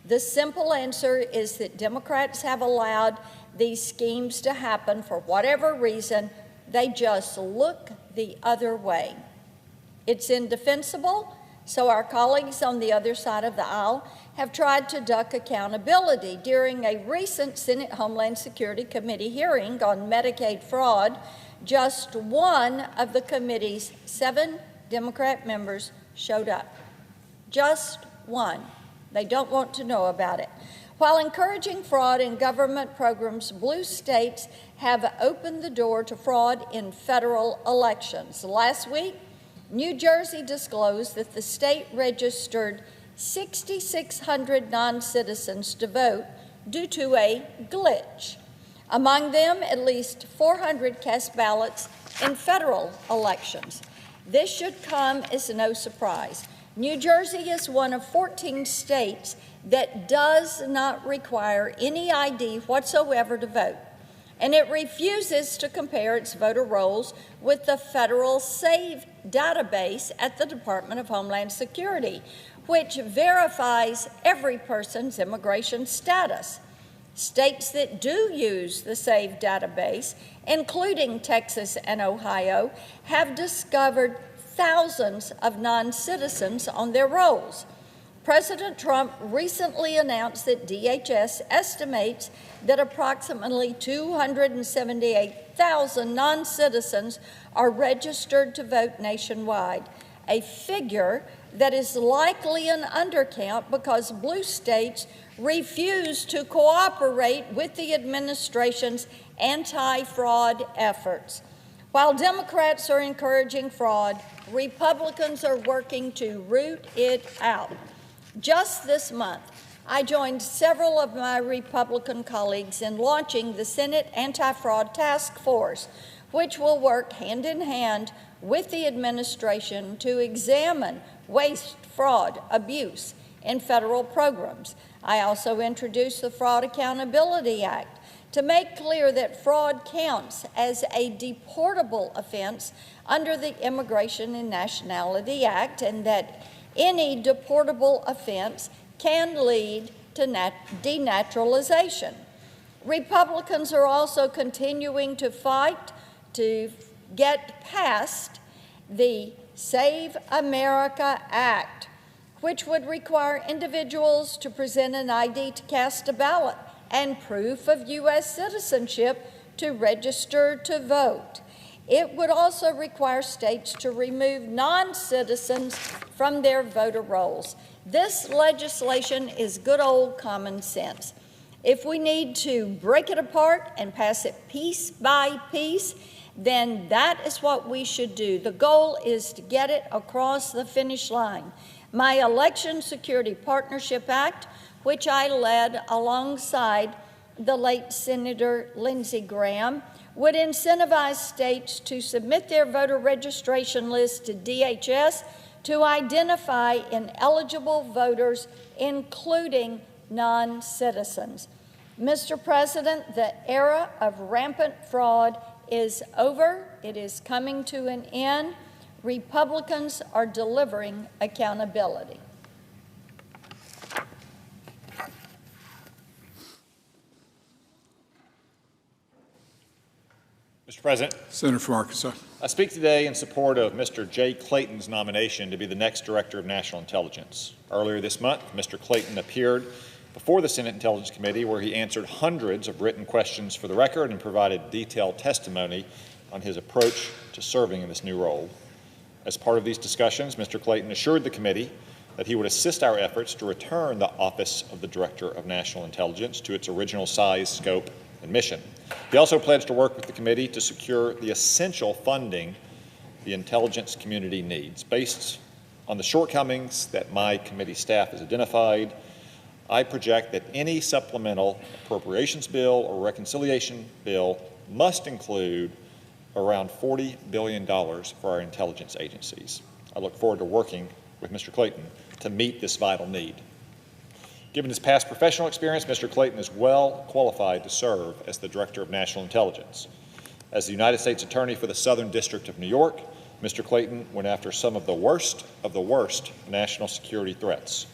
The simple answer is that Democrats have allowed these schemes to happen for whatever reason. They just look the other way. It's indefensible, so our colleagues on the other side of the aisle have tried to duck accountability. During a recent Senate Homeland Security Committee hearing on Medicaid fraud, just one of the committee's 7 Democrat members showed up. Just one. They don't want to know about it. While encouraging fraud in government programs, blue states have opened the door to fraud in federal elections. Last week, New Jersey disclosed that the state registered 6,600 non-citizens to vote due to a glitch. Among them, at least 400 cast ballots in federal elections. This should come as no surprise. New Jersey is one of 14 states that does not require any ID whatsoever to vote, and it refuses to compare its voter rolls with the federal SAVE database at the Department of Homeland Security, which verifies every person's immigration status. States that do use the SAVE database, including Texas and Ohio, have discovered thousands of non-citizens on their rolls. President Trump recently announced that DHS estimates that approximately 278,000 non-citizens are registered to vote nationwide, a figure that is likely an undercount because blue states refuse to cooperate with the administration's anti-fraud efforts. While Democrats are encouraging fraud, Republicans are working to root it out. Just this month, I joined several of my Republican colleagues in launching the Senate Anti-Fraud Task Force, which will work hand in hand with the administration to examine waste, fraud, abuse in federal programs. I also introduced the Fraud Accountability Act to make clear that fraud counts as a deportable offense under the Immigration and Nationality Act, and that any deportable offense can lead to denaturalization. Republicans are also continuing to fight to get past the Save America Act, which would require individuals to present an ID to cast a ballot and proof of U.S. citizenship to register to vote. It would also require states to remove non-citizens from their voter rolls. This legislation is good old common sense. If we need to break it apart and pass it piece by piece, then that is what we should do. The goal is to get it across the finish line. My Election Security Partnership Act, which I led alongside the late Senator Lindsey Graham, would incentivize states to submit their voter registration list to DHS to identify ineligible voters, including non-citizens. Mr. President, the era of rampant fraud is over. It is coming to an end. Republicans are delivering accountability. Mr. President, Senator from Arkansas. I speak today in support of Mr. Jay Clayton's nomination to be the next Director of National Intelligence. Earlier this month, Mr. Clayton appeared before the Senate Intelligence Committee, where he answered hundreds of written questions for the record and provided detailed testimony on his approach to serving in this new role. As part of these discussions, Mr. Clayton assured the committee that he would assist our efforts to return the Office of the Director of National Intelligence to its original size, scope, and mission. He also pledged to work with the committee to secure the essential funding the intelligence community needs. Based on the shortcomings that my committee staff has identified, I project that any supplemental appropriations bill or reconciliation bill must include around $40 billion for our intelligence agencies. I look forward to working with Mr. Clayton to meet this vital need. Given his past professional experience, Mr. Clayton is well qualified to serve as the Director of National Intelligence. As the United States Attorney for the Southern District of New York, Mr. Clayton went after some of the worst national security threats.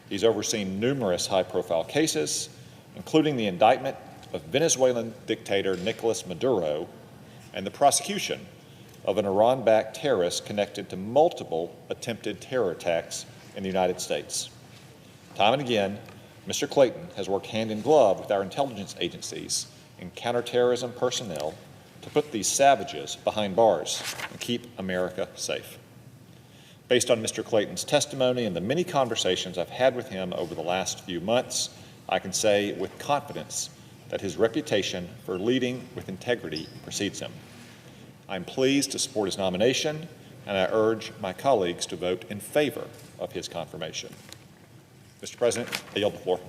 He's overseen numerous high-profile cases, including the indictment of Venezuelan dictator Nicolas Maduro and the prosecution of an Iran-backed terrorist connected to multiple attempted terror attacks in the United States. Time and again, Mr. Clayton has worked hand in glove with our intelligence agencies and counterterrorism personnel to put these savages behind bars and keep America safe. Based on Mr. Clayton's testimony and the many conversations I've had with him over the last few months, I can say with confidence that his reputation for leading with integrity precedes him. I'm pleased to support his nomination, and I urge my colleagues to vote in favor of his confirmation. Mr. President, I yield the floor.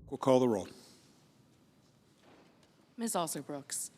We'll call the roll. Ms. Alsor-Brooks.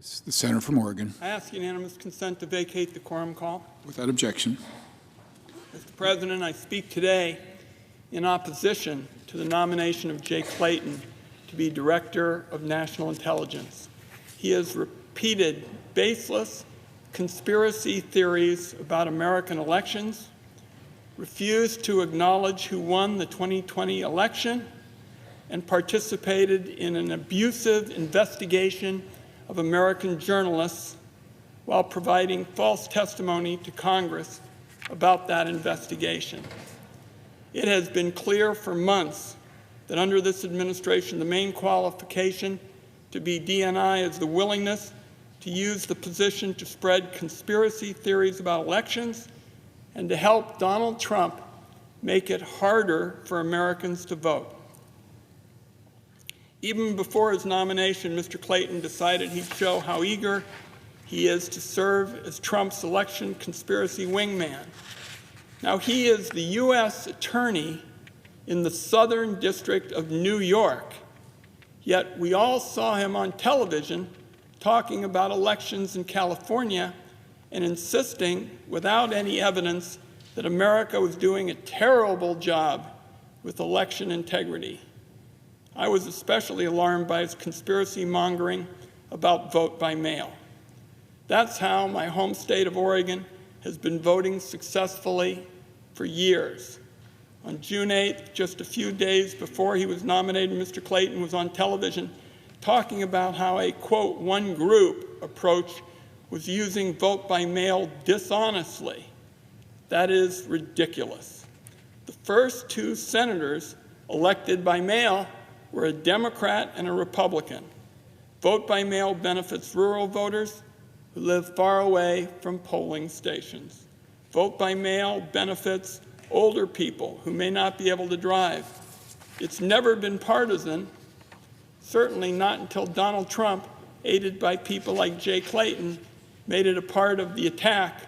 The senator from Oregon. I ask unanimous consent to vacate the quorum call. Without objection. Mr. President, I speak today in opposition to the nomination of Jay Clayton to be Director of National Intelligence. He has repeated baseless conspiracy theories about American elections, refused to acknowledge who won the 2020 election, and participated in an abusive investigation of American journalists while providing false testimony to Congress about that investigation. It has been clear for months that under this administration, the main qualification to be DNI is the willingness to use the position to spread conspiracy theories about elections and to help Donald Trump make it harder for Americans to vote. Even before his nomination, Mr. Clayton decided he'd show how eager he is to serve as Trump's election conspiracy wingman. Now, he is the U.S. Attorney in the Southern District of New York, yet we all saw him on television talking about elections in California and insisting, without any evidence, that America was doing a terrible job with election integrity. I was especially alarmed by his conspiracy mongering about vote by mail. That's how my home state of Oregon has been voting successfully for years. On June 8th, just a few days before he was nominated, Mr. Clayton was on television talking about how a, quote, one group approach was using vote by mail dishonestly. That is ridiculous. The first two senators elected by mail were a Democrat and a Republican. Vote by mail benefits rural voters who live far away from polling stations. Vote by mail benefits older people who may not be able to drive. It's never been partisan, certainly not until Donald Trump, aided by people like Jay Clayton, made it a part of the attack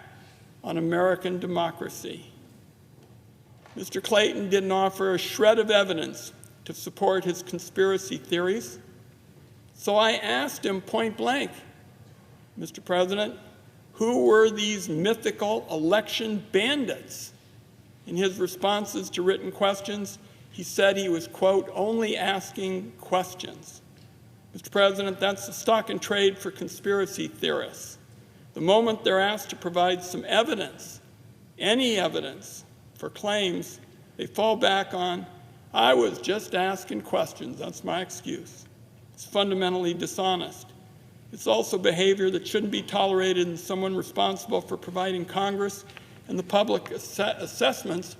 on American democracy. Mr. Clayton didn't offer a shred of evidence to support his conspiracy theories, so I asked him point blank, Mr. President, who were these mythical election bandits? In his responses to written questions, he said he was, quote, only asking questions. Mr. President, that's the stock and trade for conspiracy theorists. The moment they're asked to provide some evidence, any evidence for claims, they fall back on, I was just asking questions. That's my excuse. It's fundamentally dishonest. It's also behavior that shouldn't be tolerated in someone responsible for providing Congress and the public assessments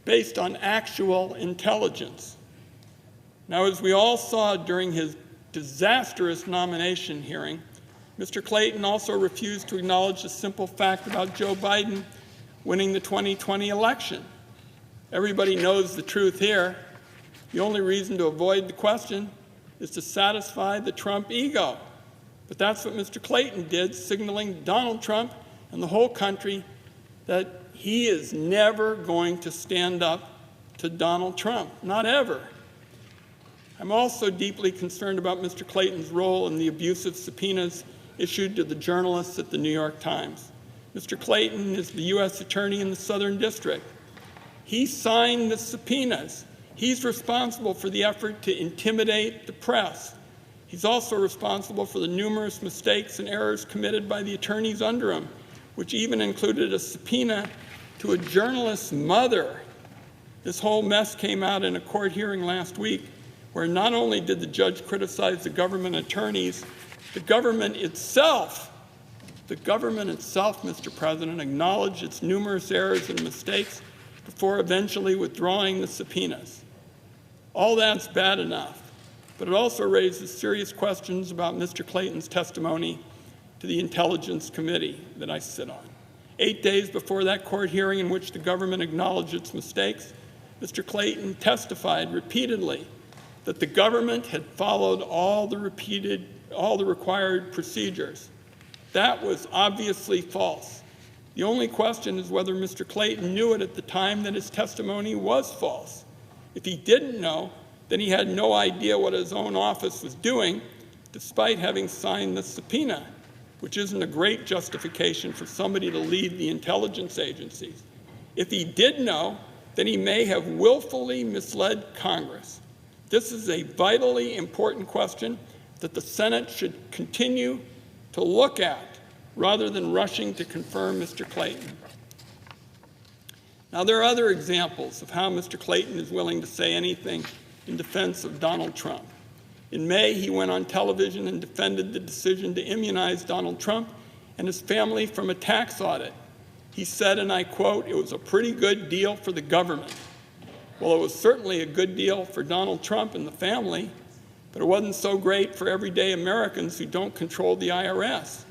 based on actual intelligence. Now, as we all saw during his disastrous nomination hearing, Mr. Clayton also refused to acknowledge the simple fact about Joe Biden winning the 2020 election. Everybody knows the truth here. The only reason to avoid the question is to satisfy the Trump ego. But that's what Mr. Clayton did, signaling Donald Trump and the whole country that he is never going to stand up to Donald Trump, not ever. I'm also deeply concerned about Mr. Clayton's role in the abusive subpoenas issued to the journalists at the New York Times. Mr. Clayton is the U.S. Attorney in the Southern District. He signed the subpoenas. He's responsible for the effort to intimidate the press. He's also responsible for the numerous mistakes and errors committed by the attorneys under him, which even included a subpoena to a journalist's mother. This whole mess came out in a court hearing last week, where not only did the judge criticize the government attorneys, the government itself, Mr. President, acknowledged its numerous errors and mistakes before eventually withdrawing the subpoenas. All that's bad enough, but it also raises serious questions about Mr. Clayton's testimony to the Intelligence Committee that I sit on. 8 days before that court hearing in which the government acknowledged its mistakes, Mr. Clayton testified repeatedly that the government had followed all the required procedures. That was obviously false. The only question is whether Mr. Clayton knew it at the time that his testimony was false. If he didn't know, then he had no idea what his own office was doing, despite having signed the subpoena. which isn't a great justification for somebody to lead the intelligence agencies. If he did know, then he may have willfully misled Congress. This is a vitally important question that the Senate should continue to look at rather than rushing to confirm Mr. Clayton. Now, there are other examples of how Mr. Clayton is willing to say anything in defense of Donald Trump. In May, he went on television and defended the decision to immunize Donald Trump and his family from a tax audit. He said, and I quote, "It was a pretty good deal for the government." Well, it was certainly a good deal for Donald Trump and the family, but it wasn't so great for everyday Americans who don't control the IRS.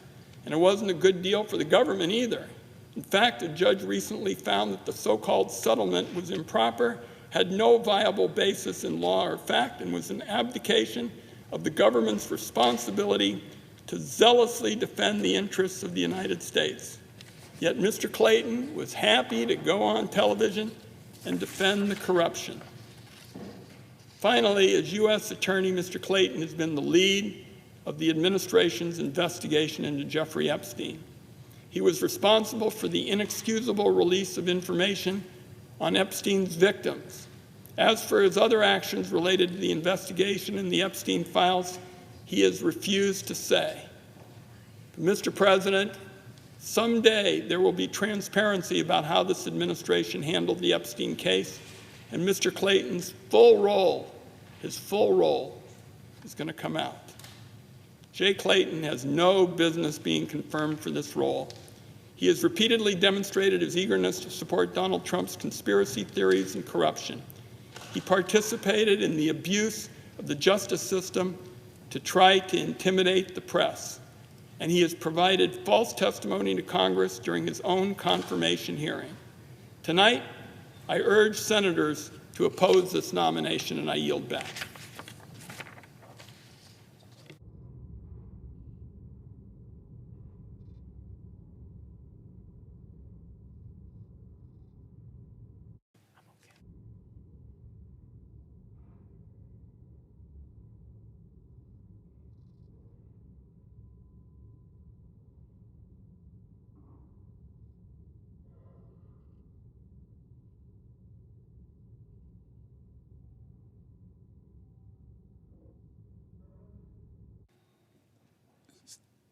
And it wasn't a good deal for the government either. In fact, a judge recently found that the so-called settlement was improper, had no viable basis in law or fact, and was an abdication of the government's responsibility to zealously defend the interests of the United States. Yet Mr. Clayton was happy to go on television and defend the corruption. Finally, as U.S. Attorney, Mr. Clayton has been the lead of the administration's investigation into Jeffrey Epstein. He was responsible for the inexcusable release of information on Epstein's victims. As for his other actions related to the investigation in the Epstein files, he has refused to say. But Mr. President, someday there will be transparency about how this administration handled the Epstein case, and Mr. Clayton's full role is going to come out. Jay Clayton has no business being confirmed for this role. He has repeatedly demonstrated his eagerness to support Donald Trump's conspiracy theories and corruption. He participated in the abuse of the justice system to try to intimidate the press. And he has provided false testimony to Congress during his own confirmation hearing. Tonight, I urge senators to oppose this nomination, and I yield back.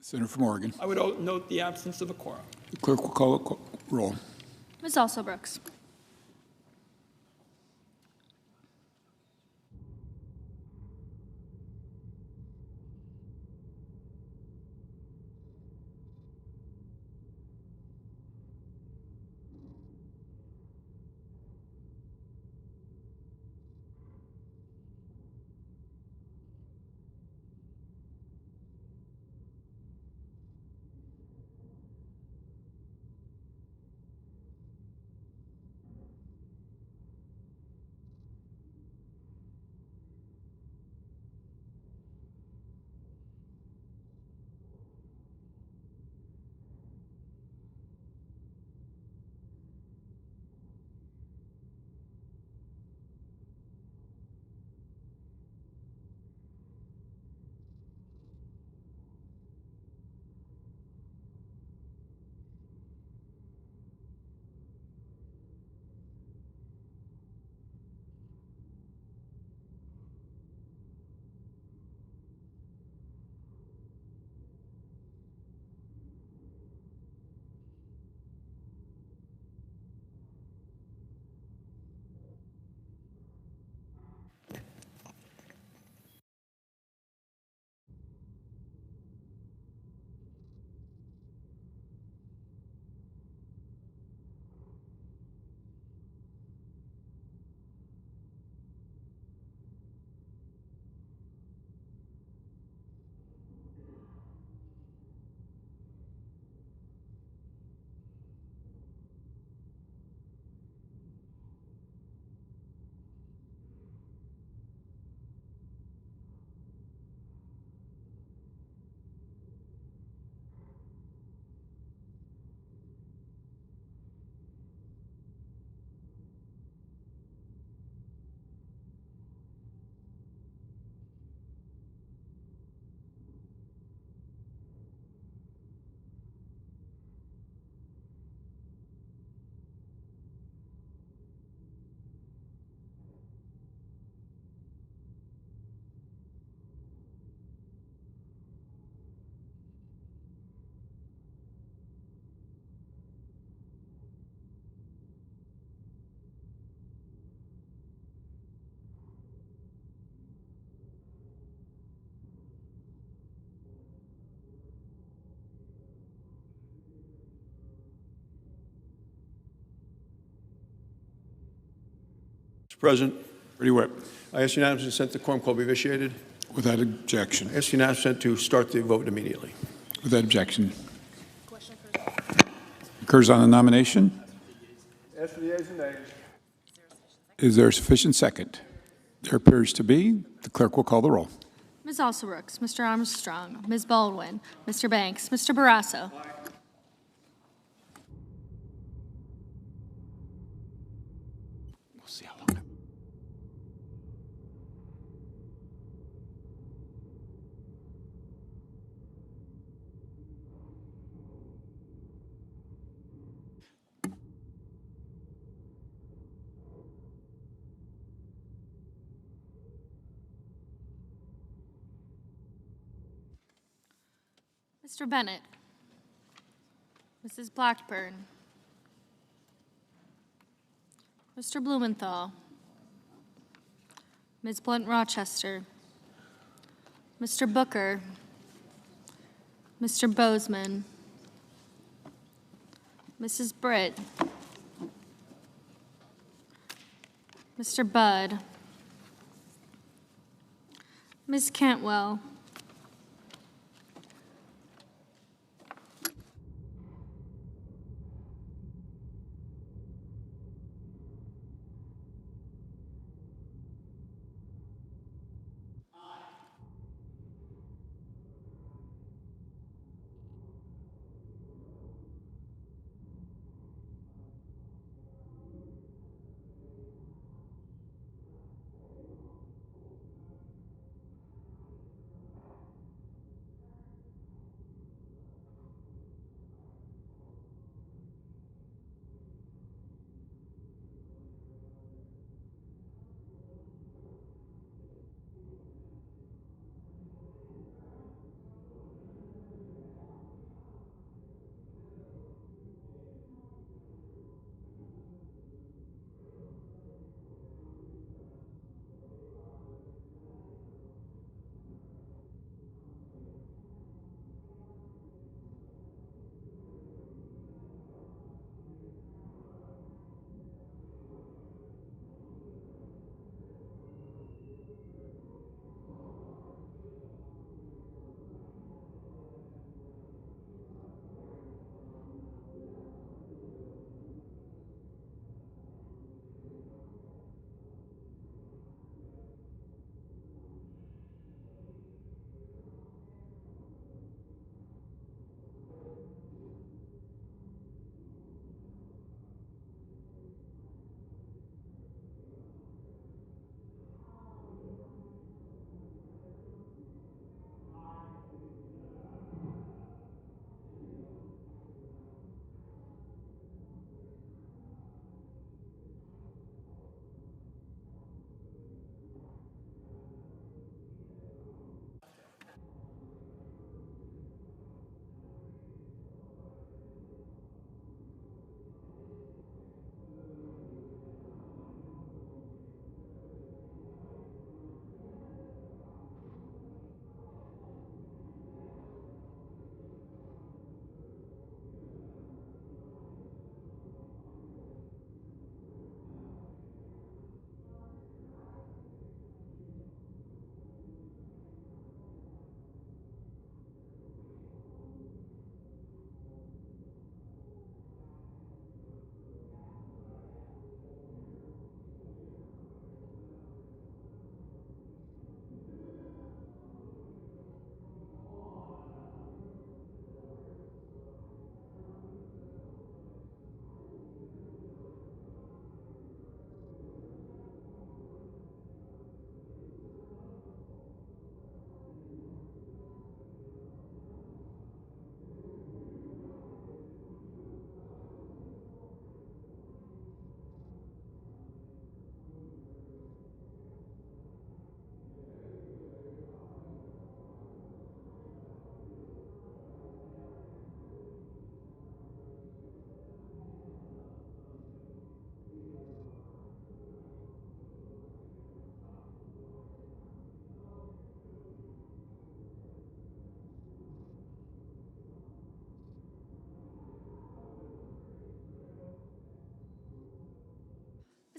Senator from Oregon. I would note the absence of a quorum. The clerk will call a roll. Ms. Also Brooks. President, Pretty whip. I ask unanimous consent the quorum call be vitiated. Without objection. I ask unanimous consent to start the vote immediately. Without objection. Occurs on the nomination. As for the ayes and nays. Is there a sufficient second? There appears to be. The clerk will call the roll. Ms. Alsobrooks, Mr. Armstrong, Ms. Baldwin, Mr. Banks, Mr. Barrasso. We'll see how long. Mr. Bennett, Mrs. Blackburn, Mr. Blumenthal, Ms. Blunt Rochester, Mr. Booker, Mr. Bozeman, Mrs. Britt, Mr. Budd, Ms. Cantwell,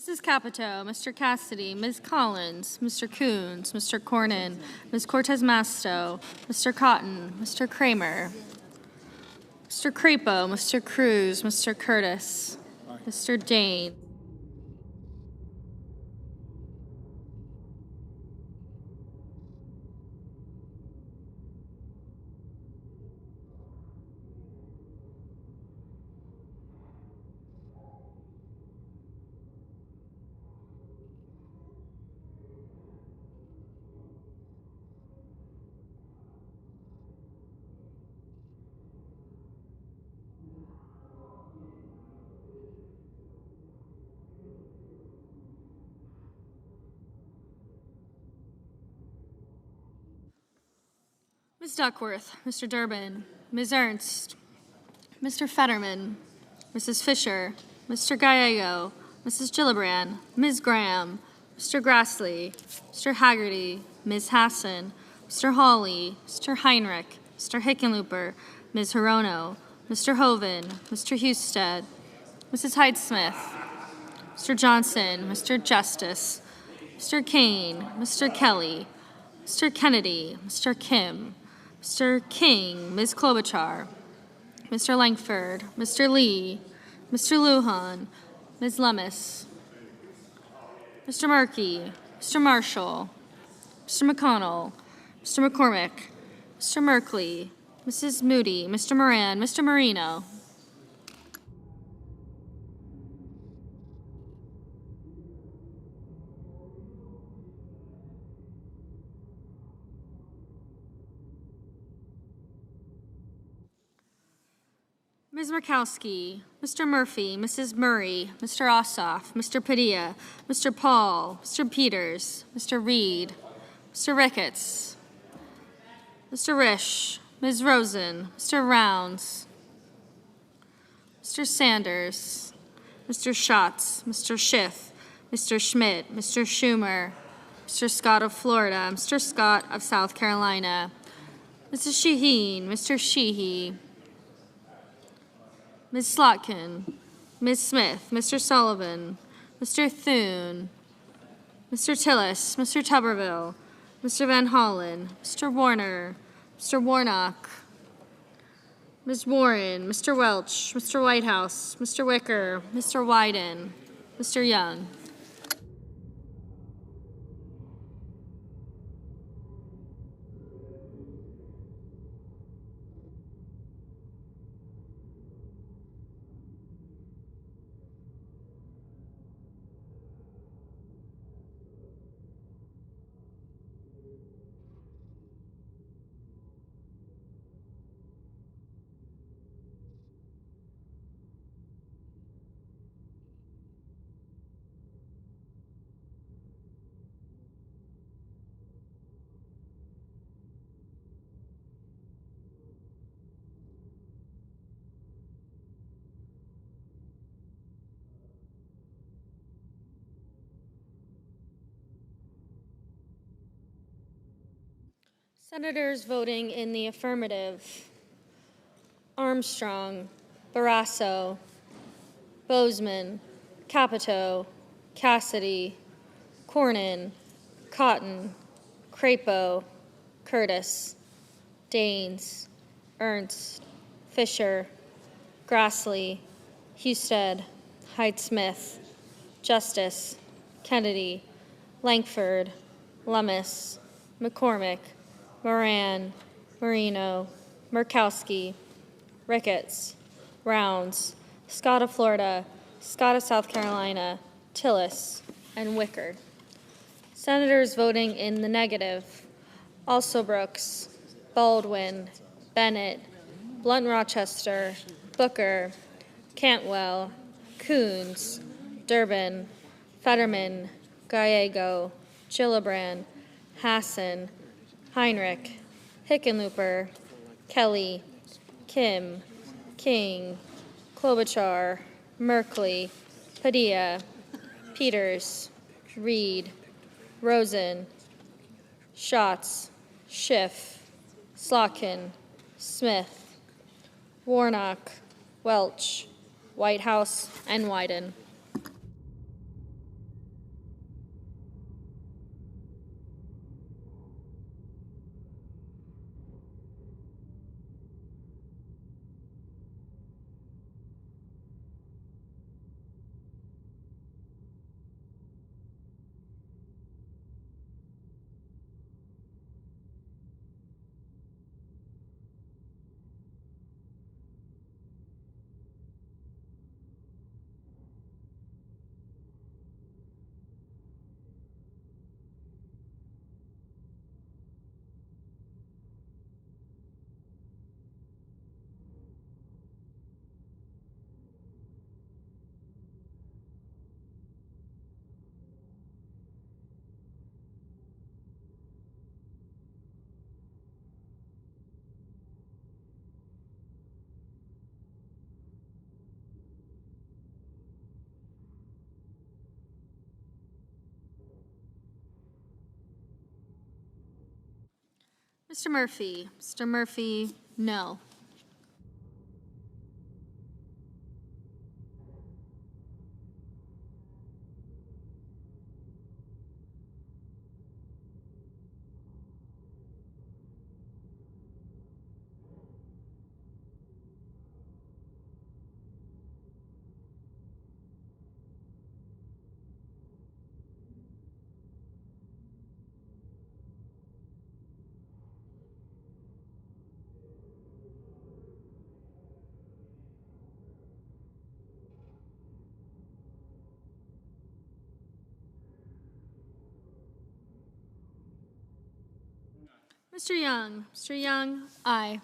Mrs. Capito, Mr. Cassidy, Ms. Collins, Mr. Coons, Mr. Cornyn, Ms. Cortez Masto, Mr. Cotton, Mr. Kramer, Mr. Crapo, Mr. Cruz, Mr. Curtis, Mr. Dane, Ms. Duckworth, Mr. Durbin, Ms. Ernst, Mr. Fetterman, Mrs. Fisher, Mr. Gallego, Mrs. Gillibrand, Ms. Graham, Mr. Grassley, Mr. Haggerty, Ms. Hassan, Mr. Hawley, Mr. Heinrich, Mr. Hickenlooper, Ms. Hirono, Mr. Hoven, Mr. Husted, Mrs. Hyde-Smith, Mr. Johnson, Mr. Justice, Mr. Kane, Mr. Kelly, Mr. Kennedy, Mr. Kim, Mr. King, Ms. Klobuchar, Mr. Langford, Mr. Lee, Mr. Lujan, Ms. Lemus, Mr. Markey, Mr. Marshall, Mr. McConnell, Mr. McCormick, Mr. Merkley, Mrs. Moody, Mr. Moran, Mr. Marino. Ms. Murkowski, Mr. Murphy, Mrs. Murray, Mr. Ossoff, Mr. Padilla, Mr. Paul, Mr. Peters, Mr. Reed, Mr. Ricketts, Mr. Risch, Ms. Rosen, Mr. Rounds, Mr. Sanders, Mr. Schatz, Mr. Schiff, Mr. Schmidt, Mr. Schumer, Mr. Scott of Florida, Mr. Scott of South Carolina, Mrs. Shaheen, Mr. Sheehy, Ms. Slotkin, Ms. Smith, Mr. Sullivan, Mr. Thune, Mr. Tillis, Mr. Tuberville, Mr. Van Hollen, Mr. Warner, Mr. Warnock, Ms. Warren, Mr. Welch, Mr. Whitehouse, Mr. Wicker, Mr. Wyden, Mr. Young. Senators voting in the affirmative: Armstrong, Barrasso, Bozeman, Capito, Cassidy, Cornyn, Cotton, Crapo, Curtis, Daines, Ernst, Fisher, Grassley, Husted, Hyde-Smith, Justice, Kennedy, Langford, Lummis, McCormick, Moran, Marino, Murkowski, Ricketts, Rounds, Scott of Florida, Scott of South Carolina, Tillis, and Wicker. Senators voting in the negative: Alsobrooks, Baldwin, Bennett, Blunt-Rochester, Booker, Cantwell, Coons, Durbin, Fetterman, Gallego, Gillibrand, Hassan, Heinrich, Hickenlooper, Kelly, Kim, King, Klobuchar, Merkley, Padilla, Peters, Reed, Rosen, Schatz, Schiff, Slotkin, Smith, Warnock, Welch, Whitehouse, and Wyden. Mr. Murphy. Mr. Murphy, no. Mr. Young. Mr. Young, aye.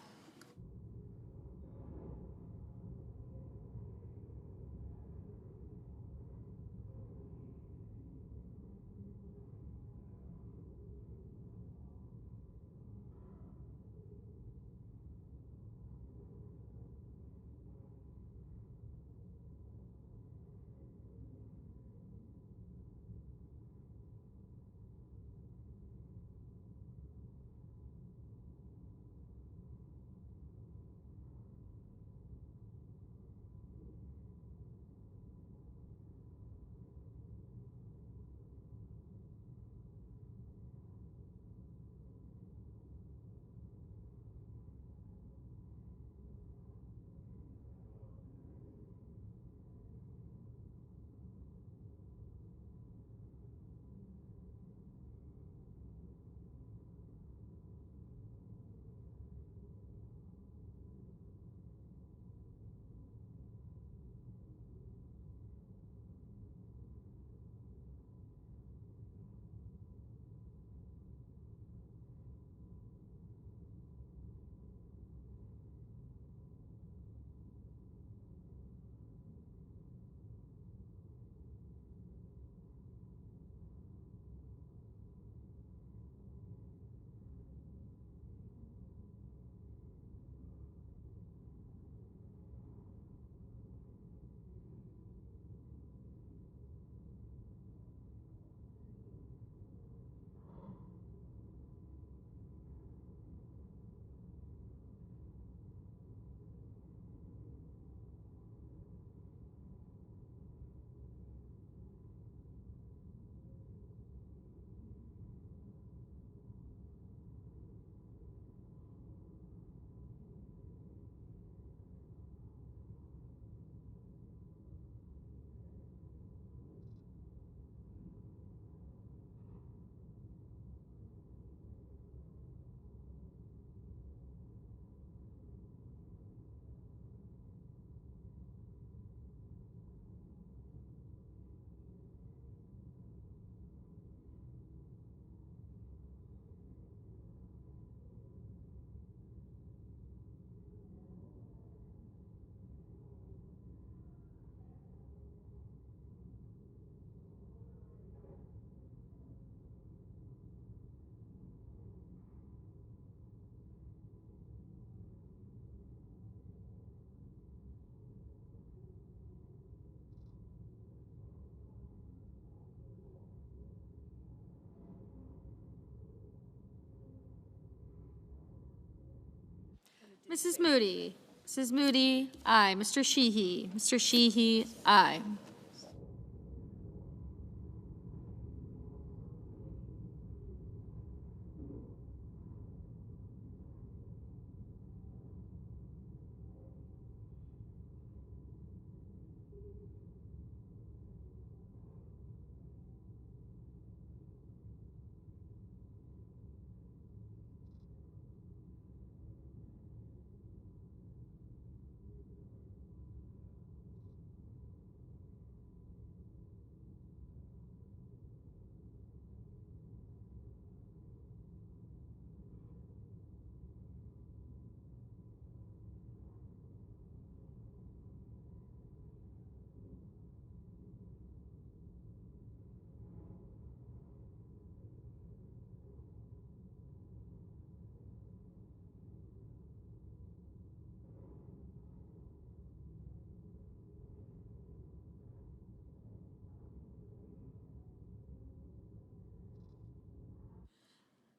Mrs. Moody. Mrs. Moody, aye. Mr. Sheehy. Mr. Sheehy, aye.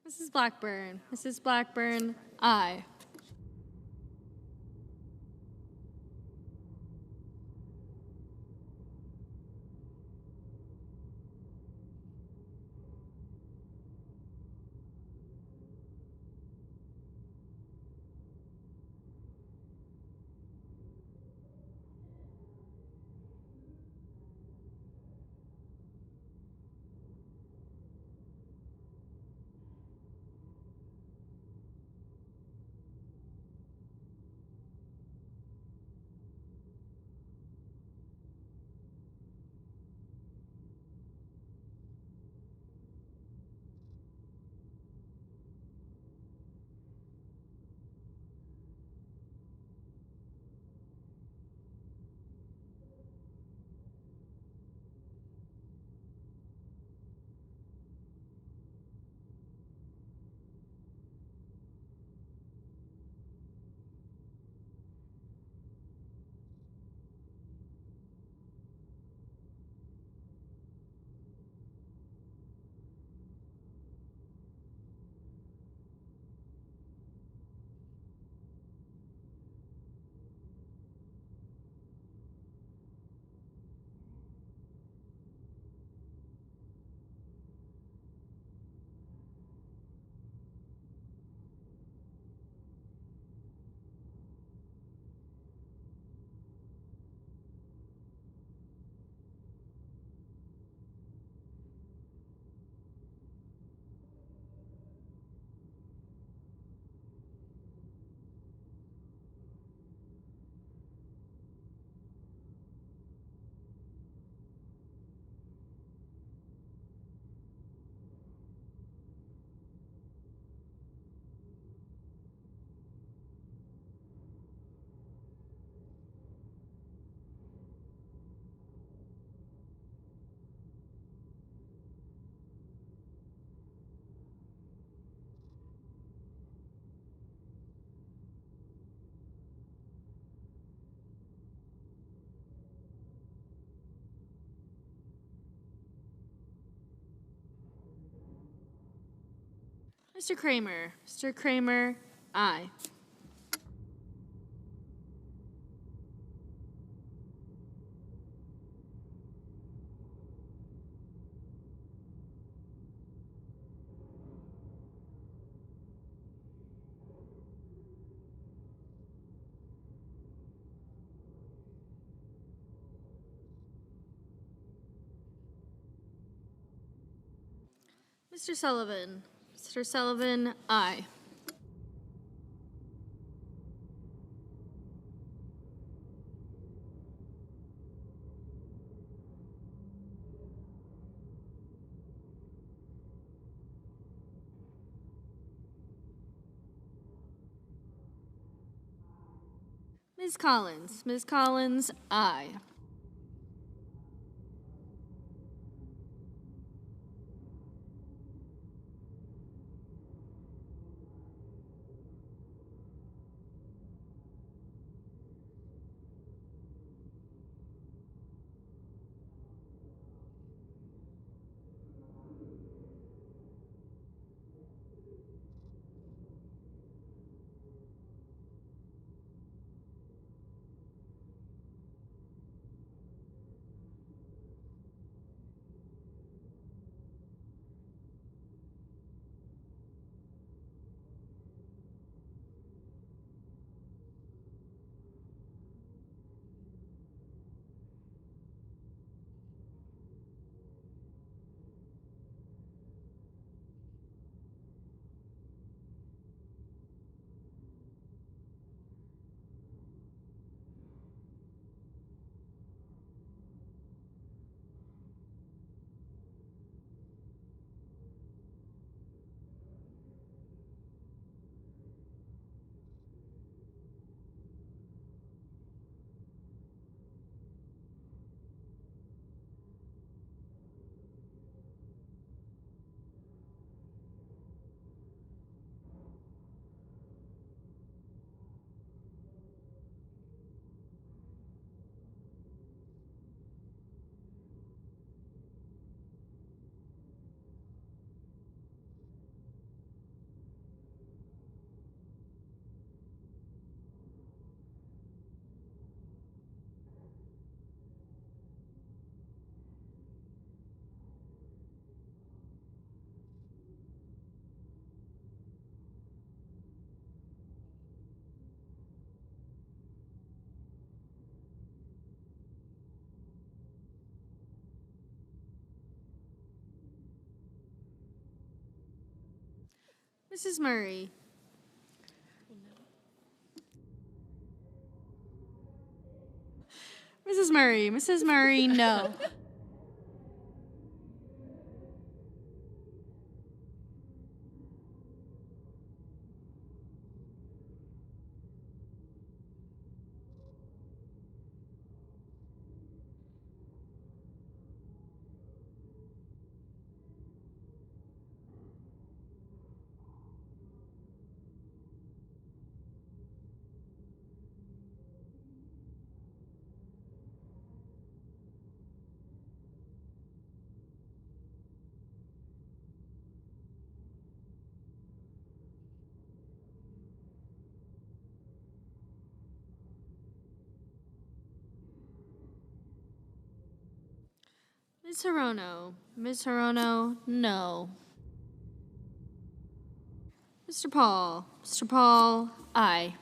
Mrs. Blackburn. Mrs. Blackburn, aye. Mr. Kramer. Mr. Kramer, aye. Mr. Sullivan. Mr. Sullivan, aye. Ms. Collins. Ms. Collins, aye. Mrs. Murray. Mrs. Murray, no. Ms. Hirono. Ms. Hirono, no. Mr. Paul. Mr. Paul, aye.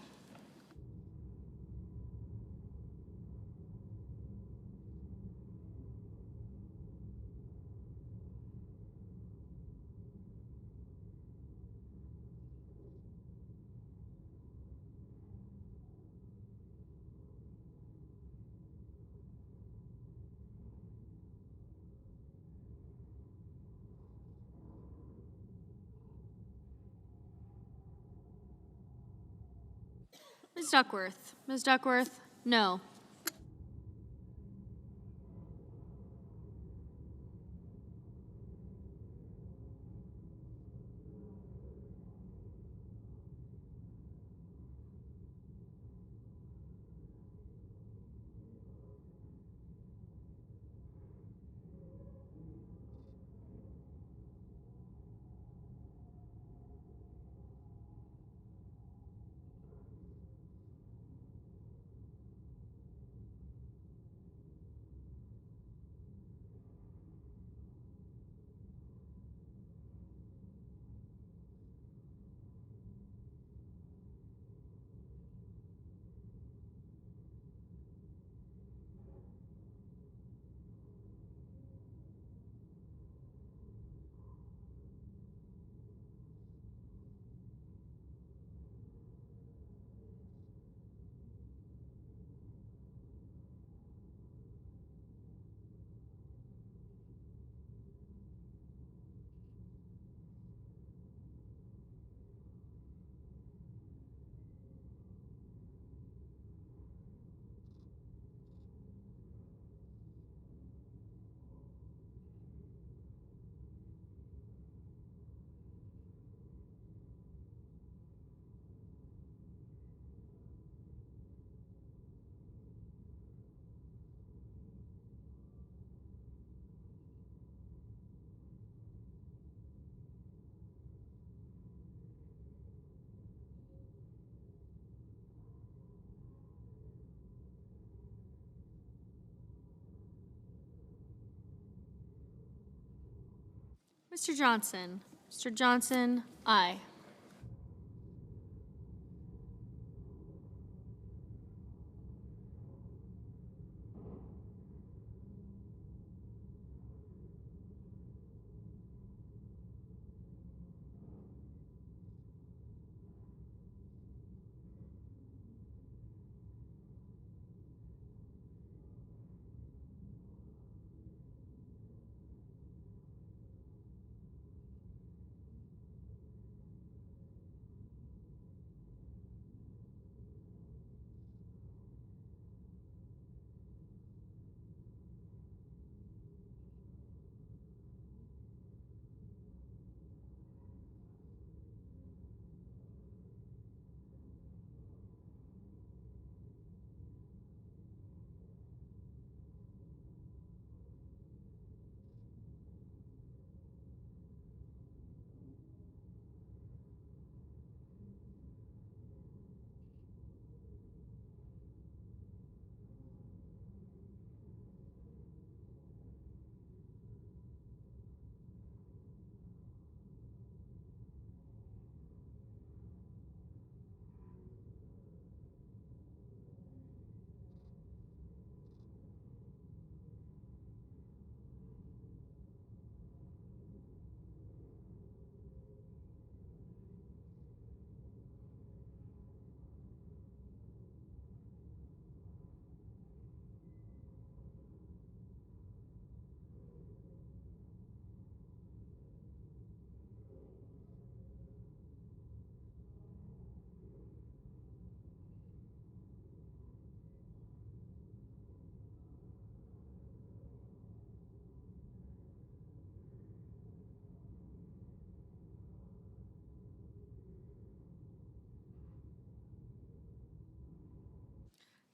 Ms. Duckworth. Ms. Duckworth, no. Mr. Johnson. Mr. Johnson, aye.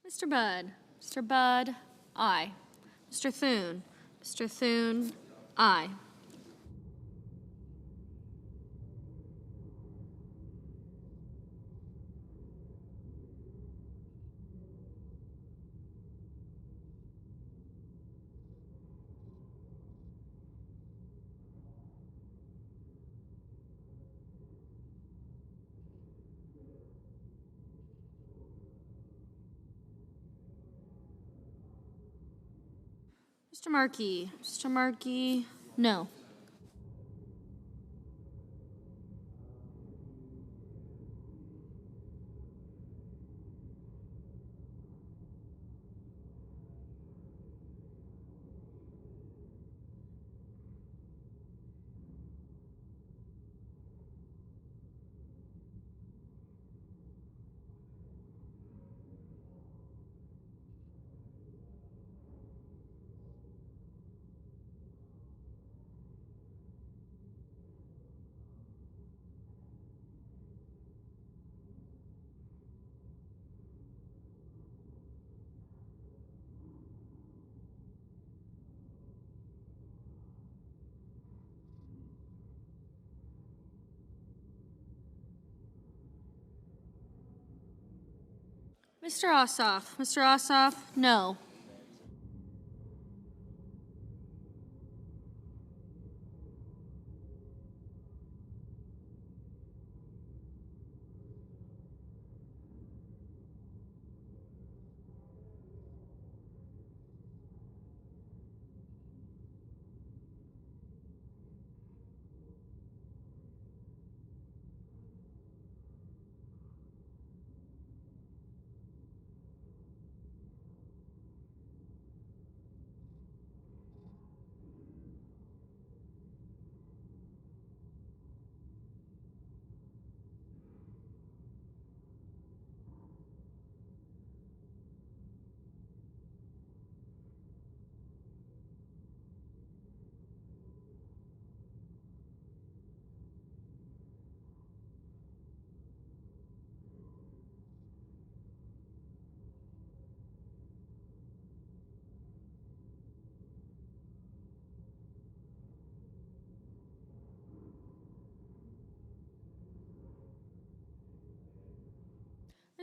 Mr. Budd. Mr. Budd, aye. Mr. Thune. Mr. Thune, aye. Mr. Markey. Mr. Markey, no. Mr. Ossoff. Mr. Ossoff, no.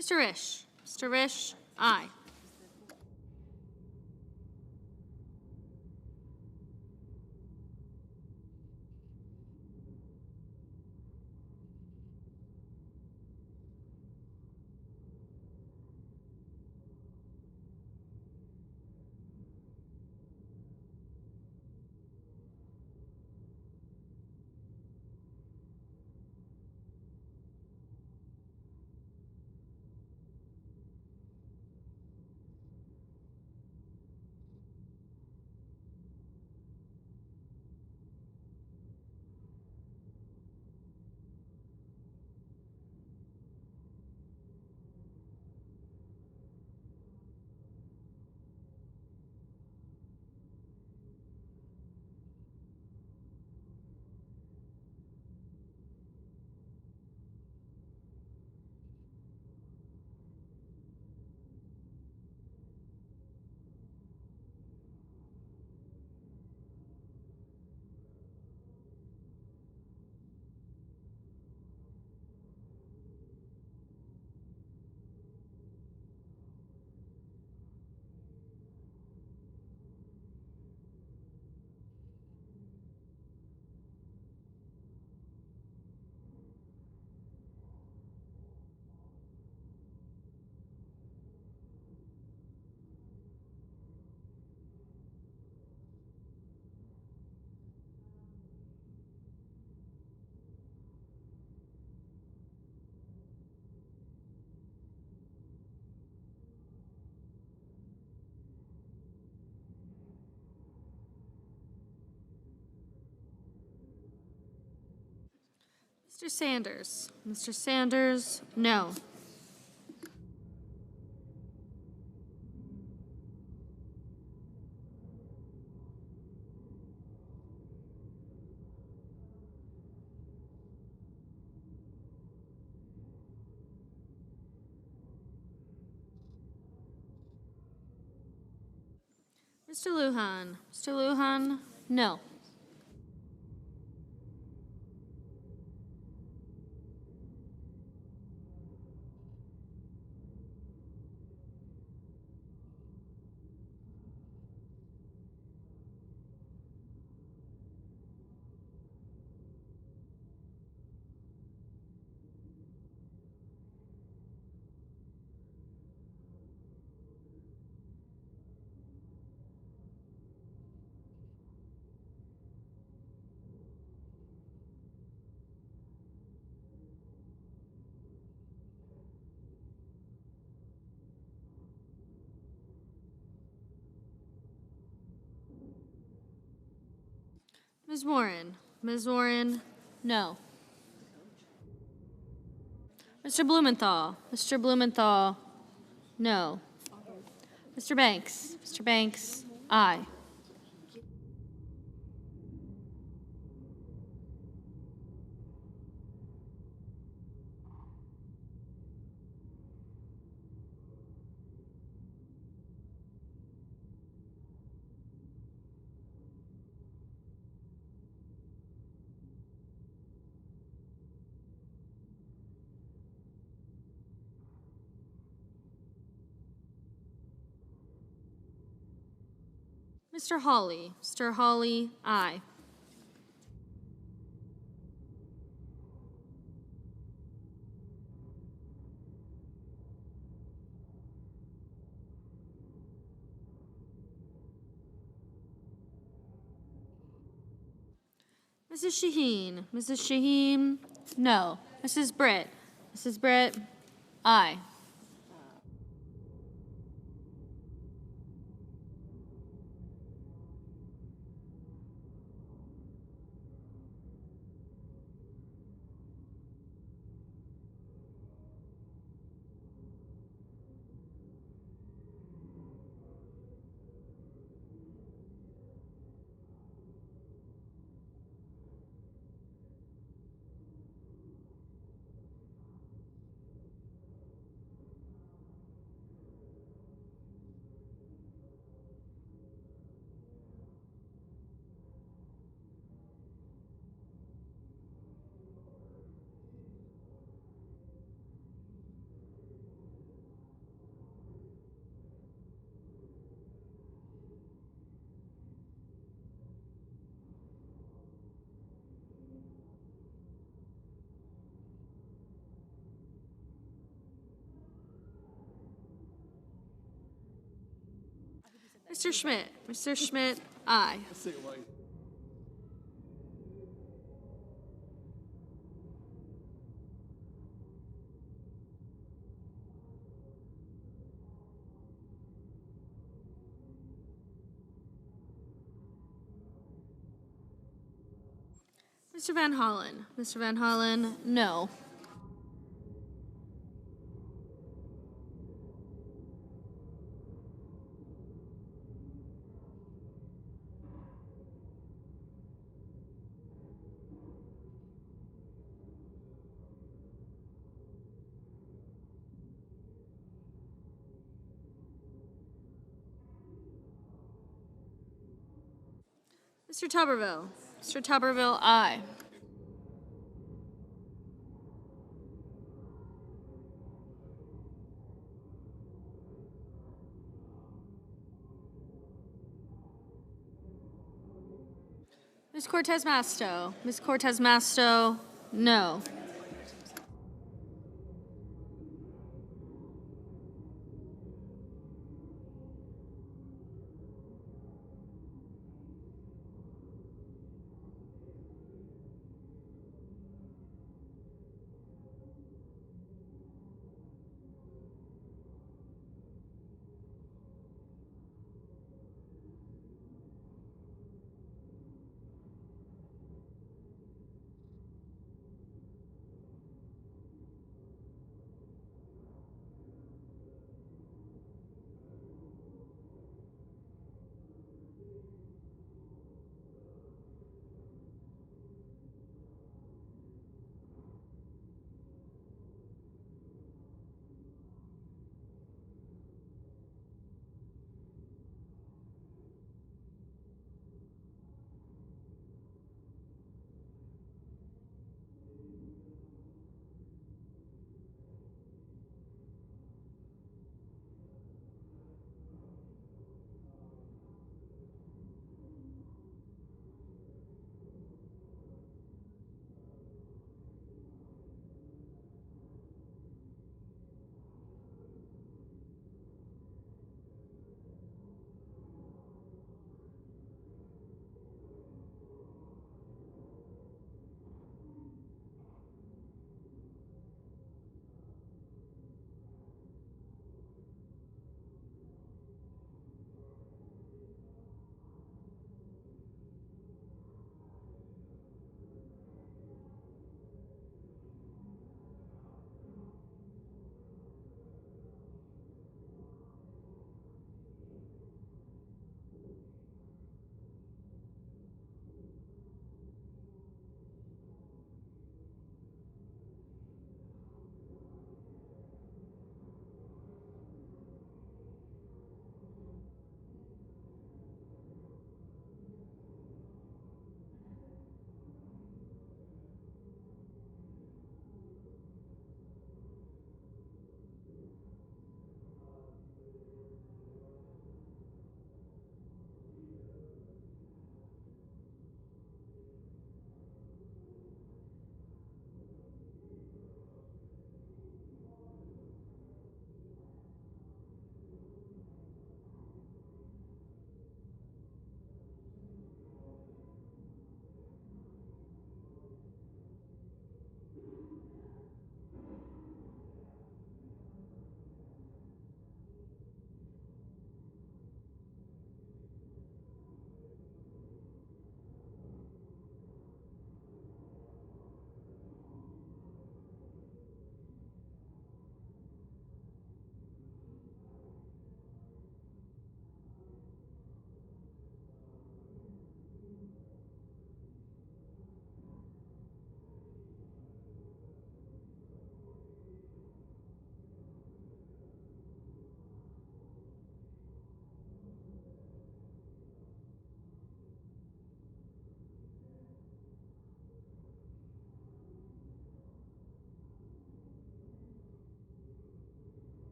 Mr. Risch. Mr. Risch, aye. Mr. Sanders. Mr. Sanders, no. Mr. Lujan. Mr. Lujan, no. Ms. Warren. Ms. Warren, no. Mr. Blumenthal. Mr. Blumenthal, no. Mr. Banks. Mr. Banks, aye. Mr. Hawley. Mr. Hawley, aye. Mrs. Shaheen. Mrs. Shaheen, no. Mrs. Britt. Mrs. Britt, aye. Mr. Schmidt. Mr. Schmidt, aye. Mr. Van Hollen. Mr. Van Hollen, no. Mr. Tuberville. Mr. Tuberville, aye. Ms. Cortez Masto. Ms. Cortez Masto, no.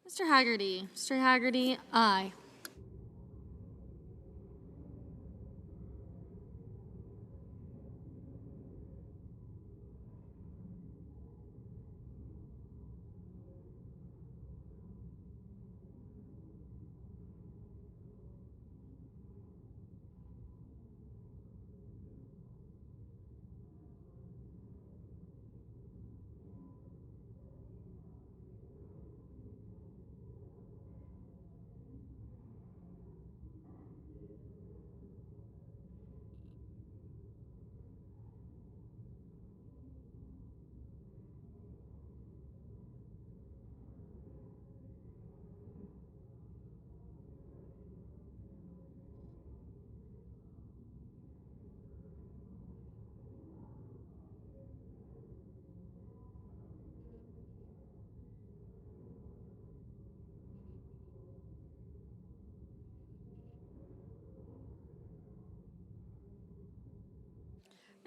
Mr. Haggerty. Mr. Haggerty, aye.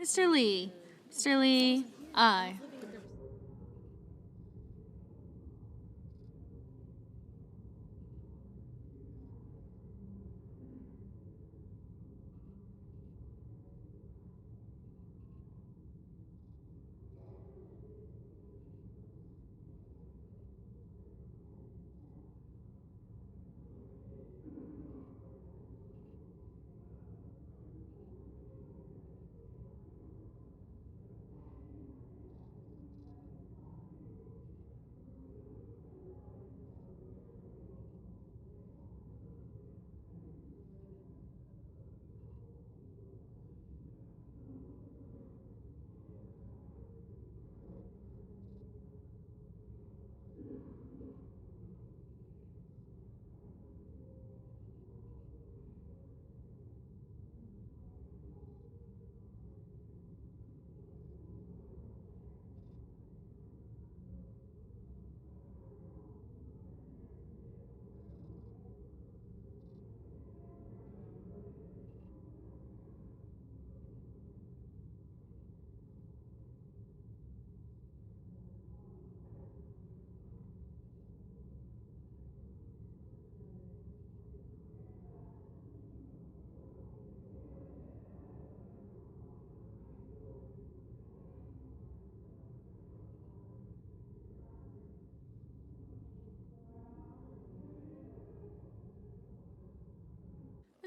Mr. Lee. Mr. Lee, aye.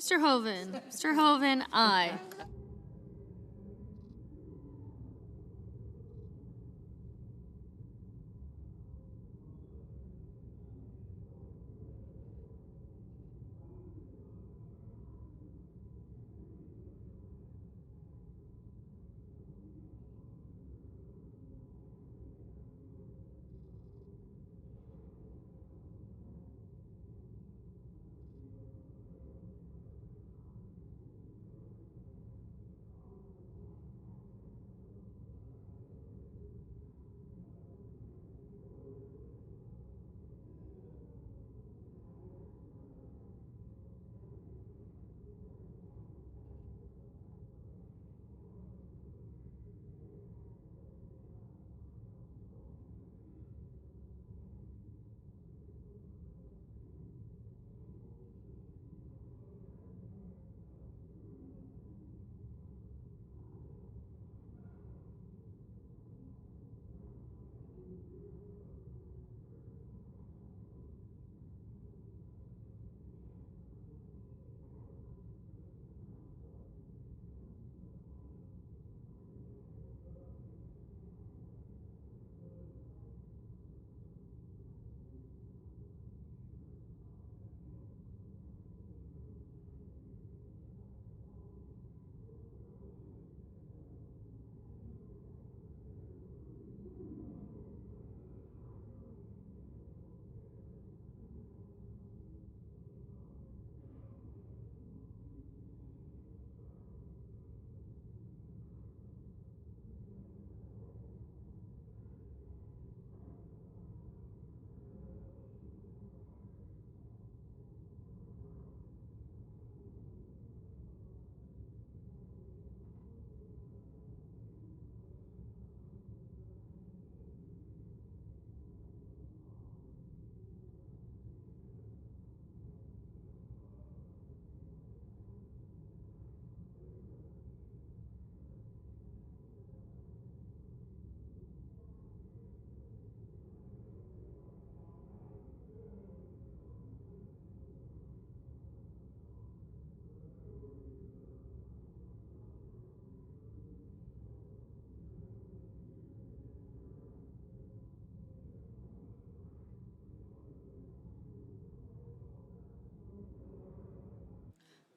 Mr. Hoven. Mr. Hoven, aye.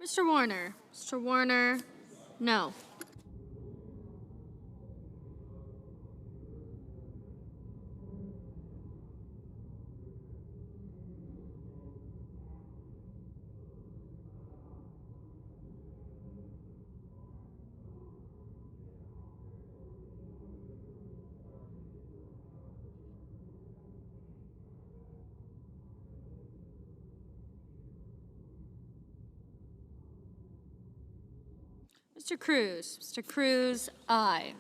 Mr. Warner. Mr. Warner, no. Mr. Cruz. Mr. Cruz, aye.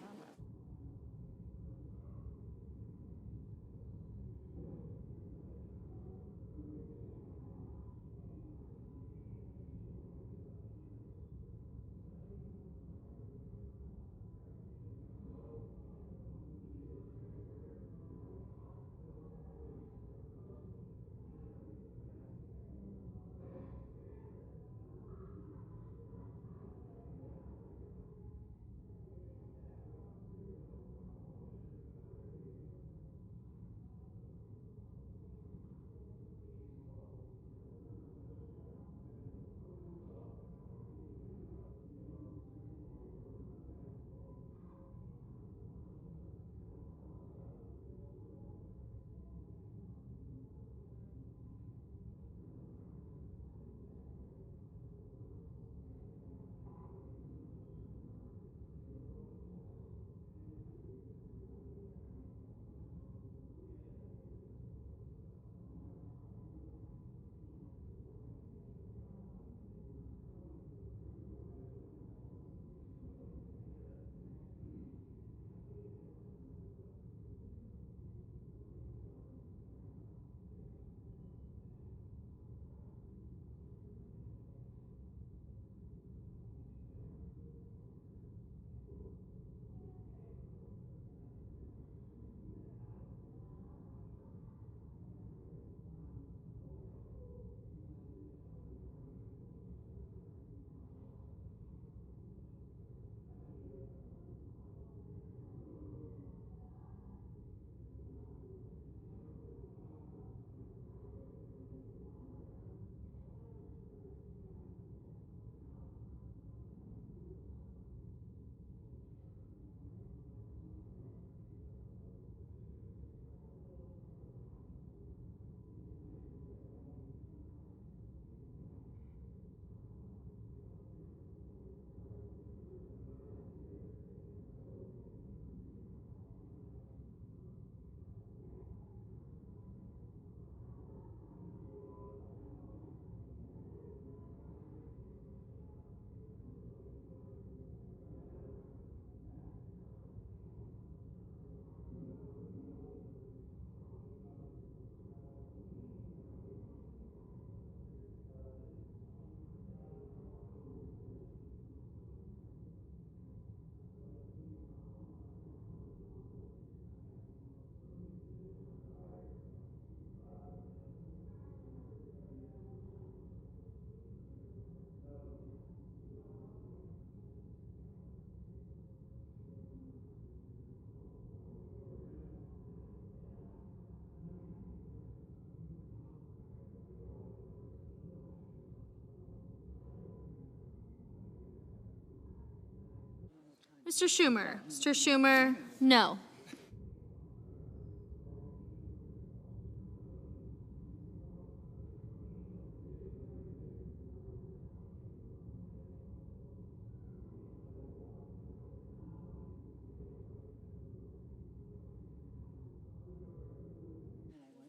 Mr. Schumer. Mr. Schumer, no.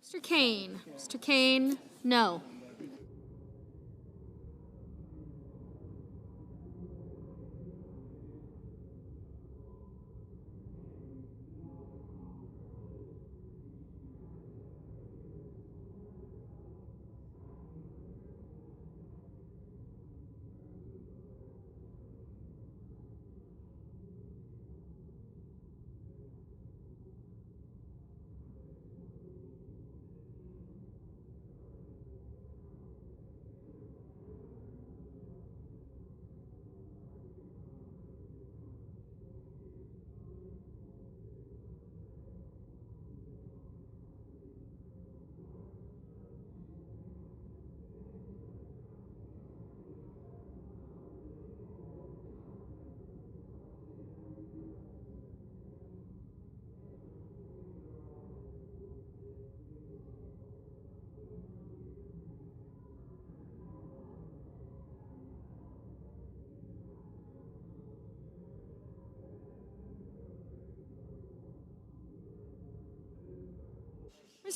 Mr. Kane. Mr. Kane, no.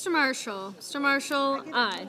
Mr. Marshall. Mr. Marshall, aye.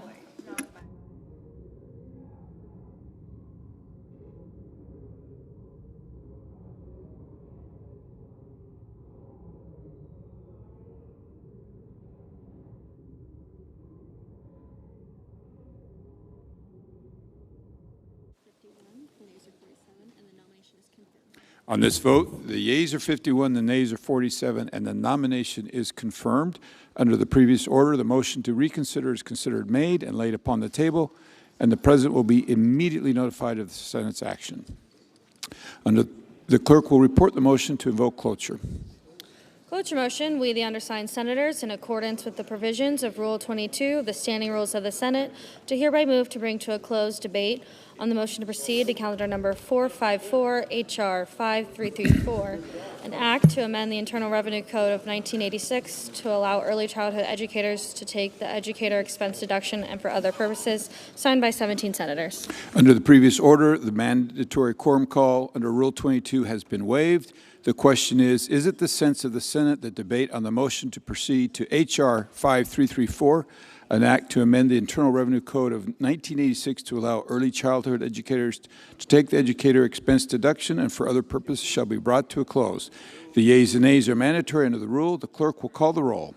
On this vote, the yeas are 51, the nays are 47, and the nomination is confirmed. Under the previous order, the motion to reconsider is considered made and laid upon the table, and the President will be immediately notified of the Senate's action. The clerk will report the motion to invoke cloture. Cloture motion, we, the undersigned senators, in accordance with the provisions of Rule 22 of the Standing Rules of the Senate, do hereby move to bring to a closed debate on the motion to proceed to calendar number 454, H.R. 5334, an act to amend the Internal Revenue Code of 1986 to allow early childhood educators to take the educator expense deduction and for other purposes, signed by 17 senators. Under the previous order, the mandatory quorum call under Rule 22 has been waived. The question is it the sense of the Senate that debate on the motion to proceed to H.R. 5334, an act to amend the Internal Revenue Code of 1986 to allow early childhood educators to take the educator expense deduction and for other purposes shall be brought to a close? The yeas and nays are mandatory under the rule. The clerk will call the roll.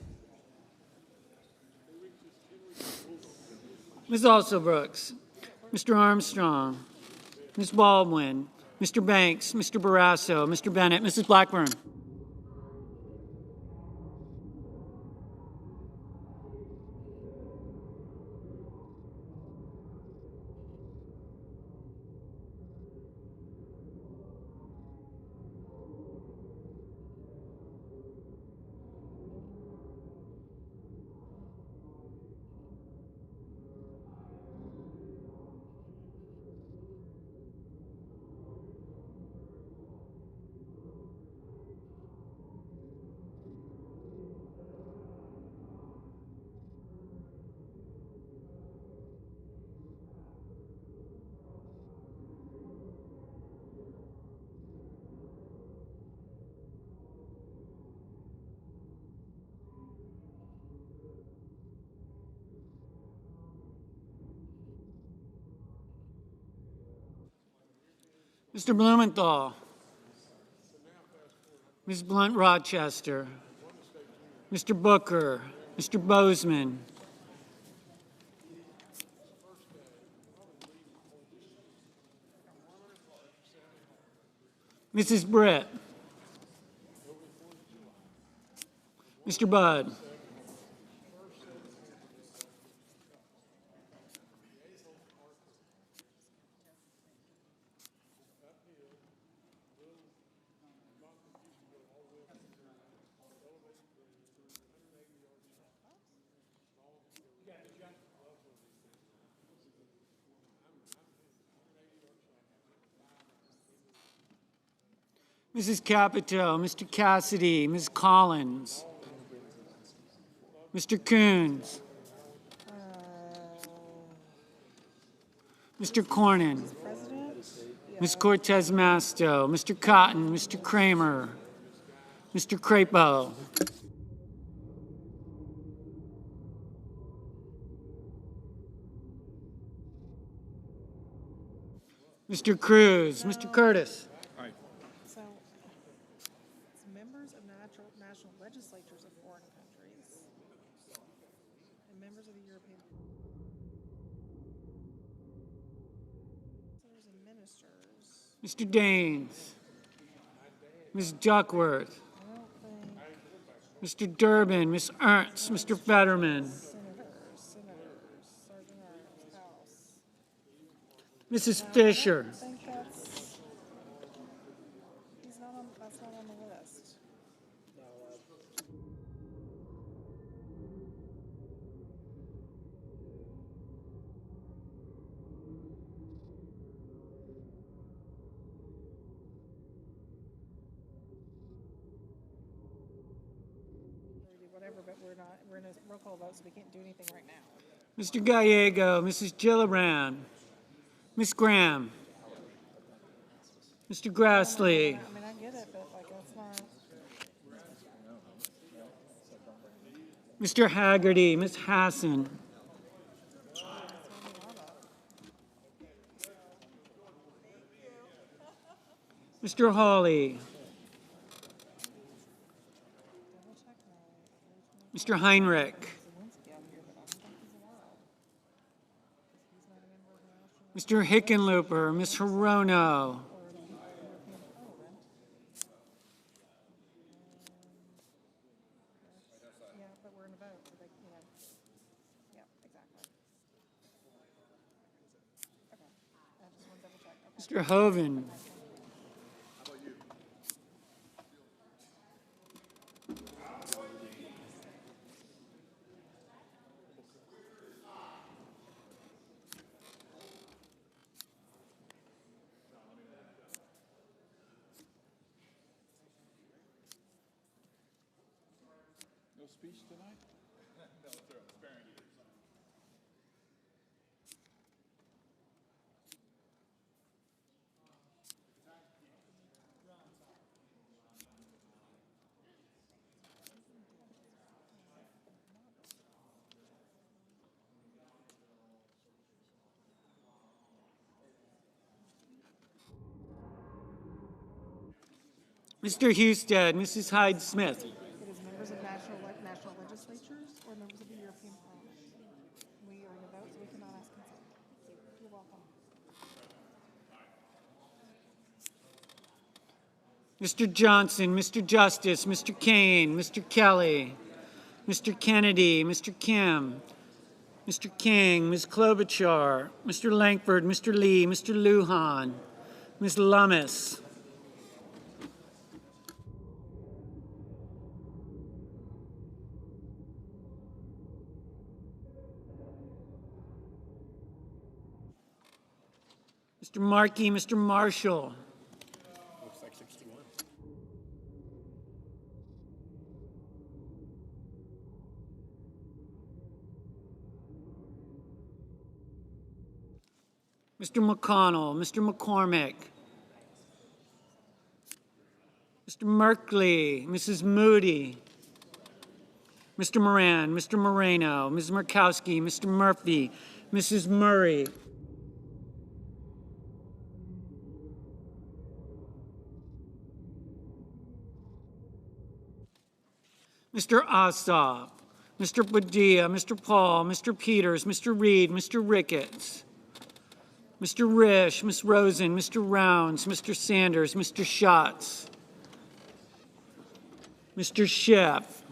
Ms. Alsobrooks, Mr. Armstrong, Ms. Baldwin, Mr. Banks, Mr. Barrasso, Mr. Bennett, Mrs. Blackburn. Mr. Blumenthal, Ms. Blunt-Rochester, Mr. Booker, Mr. Bozeman, Mrs. Britt, Mr. Budd, Mrs. Capito, Mr. Cassidy, Ms. Collins, Mr. Coons, Mr. Cornyn, Ms. Cortez Masto, Mr. Cotton, Mr. Kramer, Mr. Crapo, Mr. Cruz, Mr. Curtis. So, it's members of national legislatures of foreign countries and members of the European senators and ministers. Mr. Daines, Ms. Duckworth, Mr. Durbin, Ms. Ernst, Mr. Fetterman, Sergeant Arms, House. Mrs. Fisher, I think that's, that's not on the list. Whatever, but we're in a roll call vote, so we can't do anything right now. Mr. Gallego, Mrs. Gillibrand, Ms. Graham, Mr. Grassley, I mean, I get it, but like, that's not. Mr. Haggerty, Ms. Hassan, Mr. Hawley, Mr. Heinrich, Mr. Hickenlooper, Ms. Hirono, Yeah, but we're in a vote, so they, yeah, exactly. Okay, I just want to double check. Okay. Mr. Hoven, No speech tonight? Mr. Husted, Mrs. Hyde-Smith, It is members of national legislatures or members of the European Parliament. We are in a vote, so we cannot ask consent. You're welcome. Mr. Johnson, Mr. Justice, Mr. Kane, Mr. Kelly, Mr. Kennedy, Mr. Kim, Mr. King, Ms. Klobuchar, Mr. Langford, Mr. Lee, Mr. Lujan, Ms. Lummis, Mr. Markey, Mr. Marshall, Looks like 61. Mr. McConnell, Mr. McCormick, Mr. Merkley, Mrs. Moody, Mr. Moran, Mr. Moreno, Ms. Murkowski, Mr. Murphy, Mrs. Murray, Mr. Ossoff, Mr. Padilla, Mr. Paul, Mr. Peters, Mr. Reed, Mr. Ricketts, Mr. Risch, Ms. Rosen, Mr. Rounds, Mr. Sanders, Mr. Schatz, Mr. Schiff,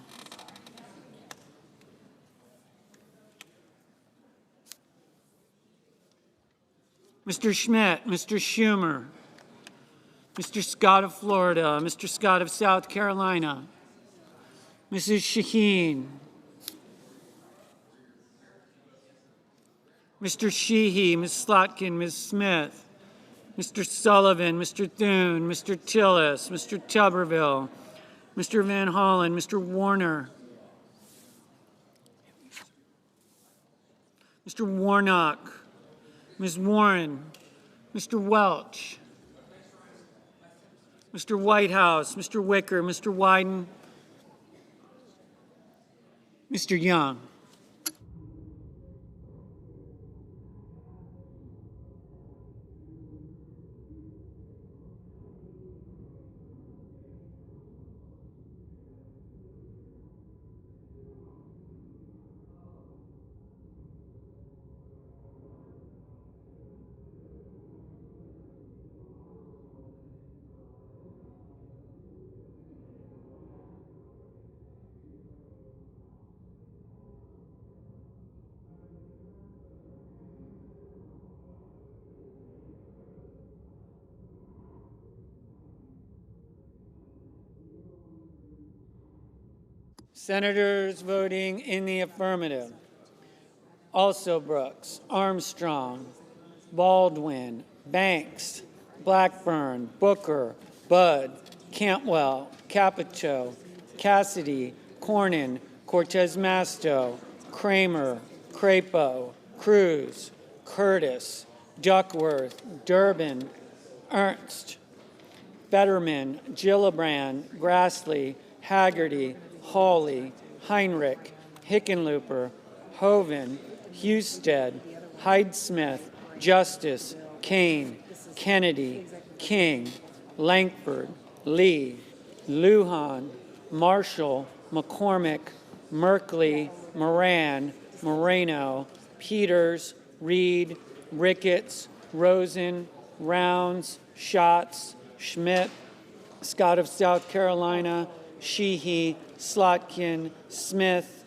Mr. Schmidt, Mr. Schumer, Mr. Scott of Florida, Mr. Scott of South Carolina, Mrs. Shaheen, Mr. Sheehy, Ms. Slotkin, Ms. Smith, Mr. Sullivan, Mr. Thune, Mr. Tillis, Mr. Tuberville, Mr. Van Hollen, Mr. Warner, Mr. Warnock, Ms. Warren, Mr. Welch, Mr. Whitehouse, Mr. Wicker, Mr. Wyden, Mr. Young. Senators voting in the affirmative: Also Brooks, Armstrong, Baldwin, Banks, Blackburn, Booker, Budd, Cantwell, Capito, Cassidy, Cornyn, Cortez Masto, Kramer, Crapo, Cruz, Curtis, Duckworth, Durbin, Ernst, Fetterman, Gillibrand, Grassley, Haggerty, Hawley, Heinrich, Hickenlooper, Hoven, Husted, Hyde-Smith, Justice, Kane, Kennedy, King, Langford, Lee, Lujan, Marshall, McCormick, Merkley, Moran, Moreno, Peters, Reed, Ricketts, Rosen, Rounds, Schatz, Schmidt, Scott of South Carolina, Sheehy, Slotkin, Smith,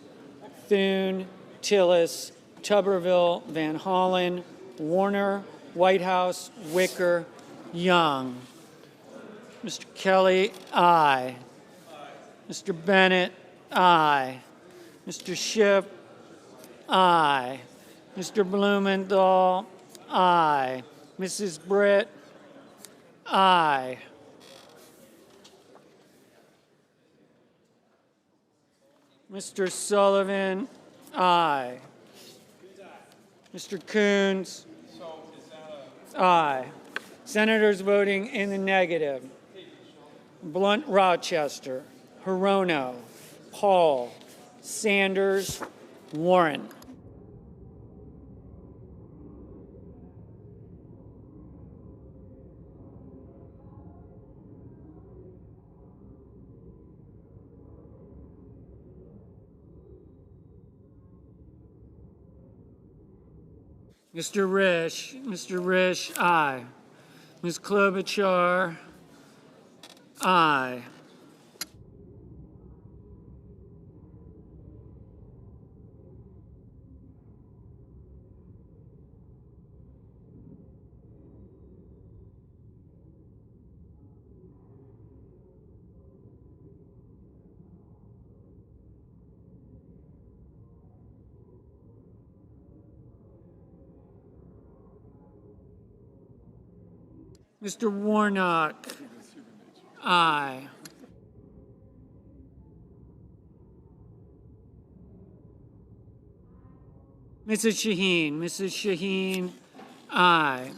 Thune, Tillis, Tuberville, Van Hollen, Warner, Whitehouse, Wicker, Young. Mr. Kelly, aye. Mr. Bennett, aye. Mr. Schiff, aye. Mr. Blumenthal, aye. Mrs. Britt, aye. Mr. Sullivan, aye. Mr. Coons, aye. Senators voting in the negative: Blunt Rochester, Hirono, Paul, Sanders, Warren. Mr. Risch, aye. Ms. Klobuchar, aye. Mr. Warnock, aye. Mrs. Shaheen, aye.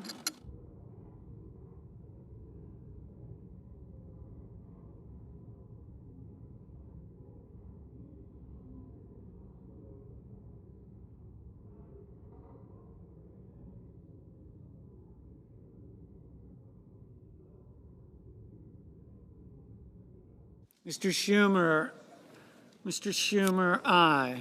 Mr. Schumer, aye.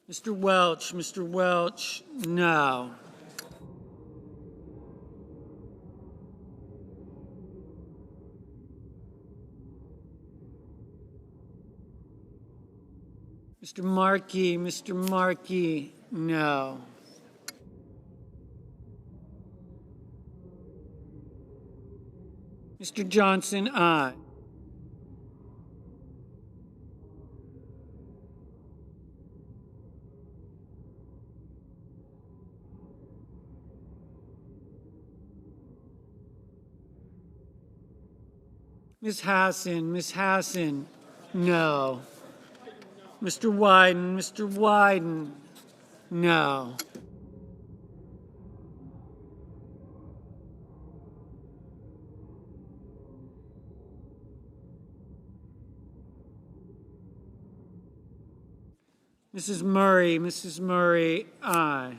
Mr. Welch, no. Mr. Markey, no. Mr. Johnson, aye. Ms. Hassan, no. Mr. Wyden, no. Mrs. Murray, aye.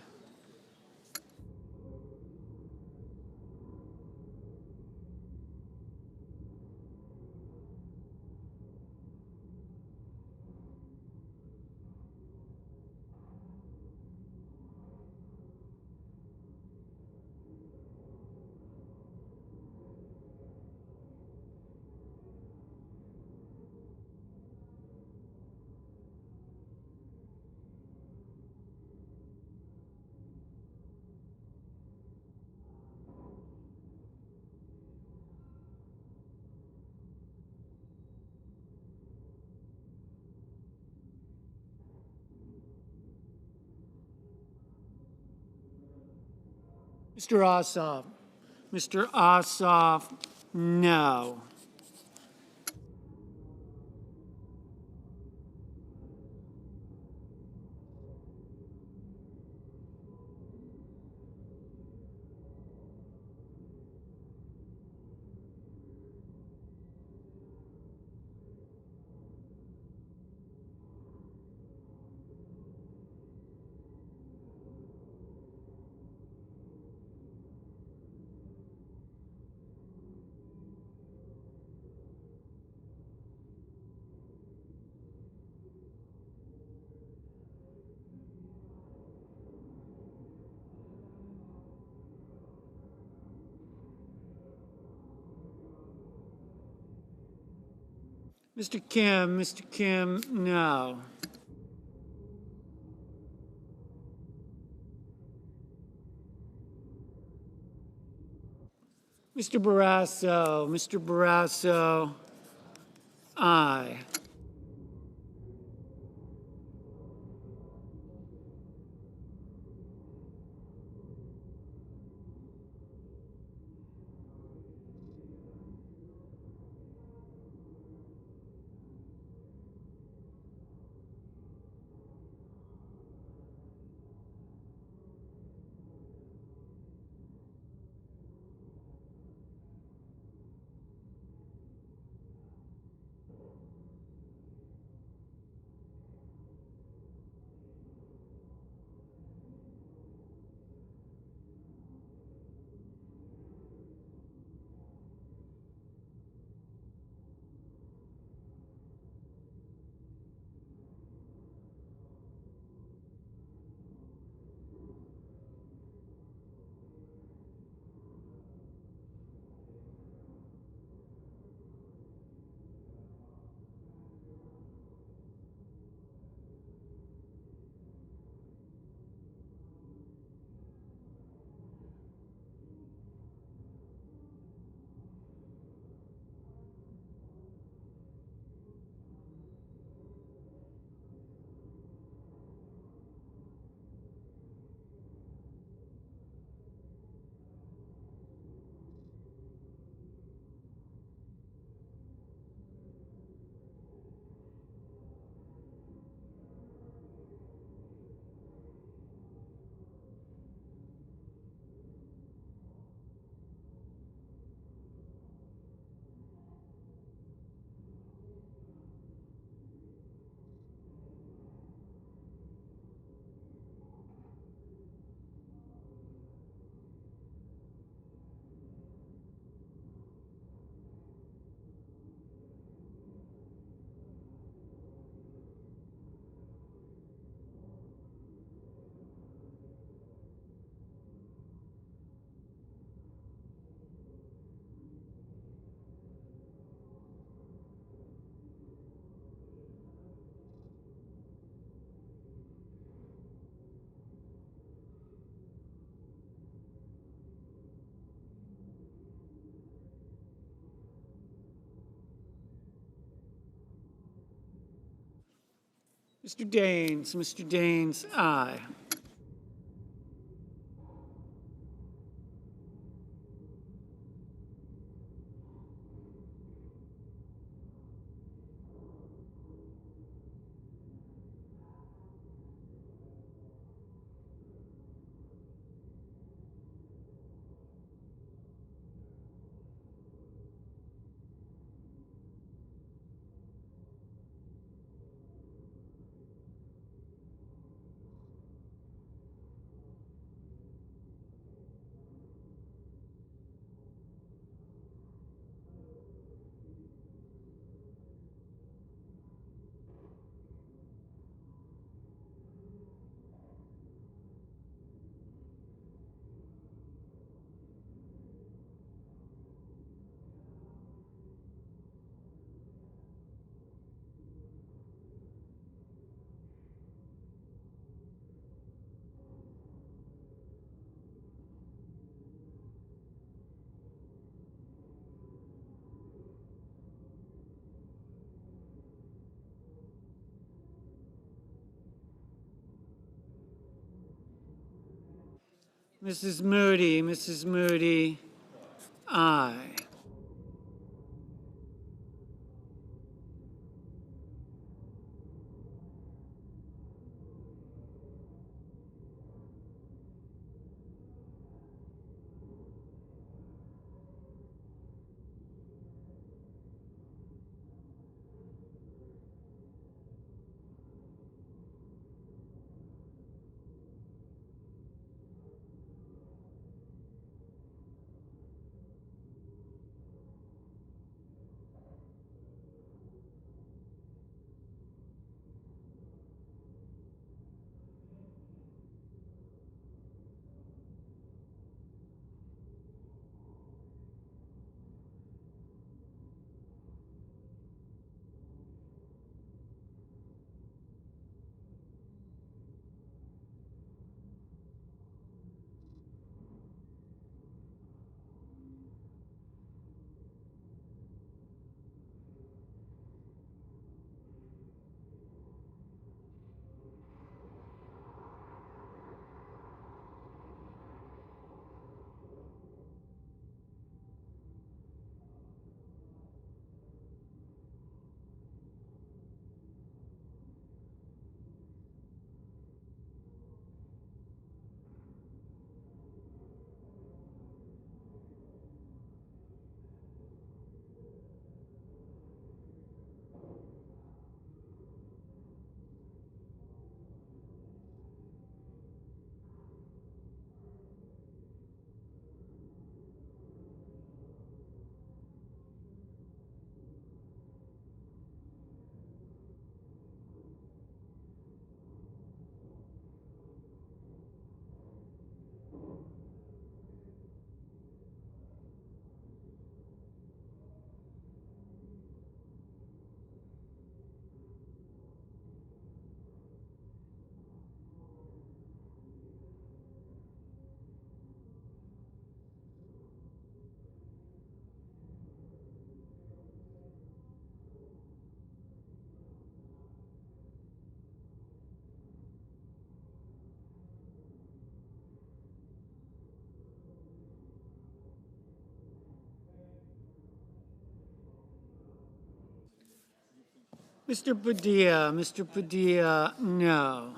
Mr. Ossoff, no. Mr. Kim, no. Mr. Barrasso, aye. Mr. Daines, aye. Mrs. Moody, aye. Mr. Padilla, no.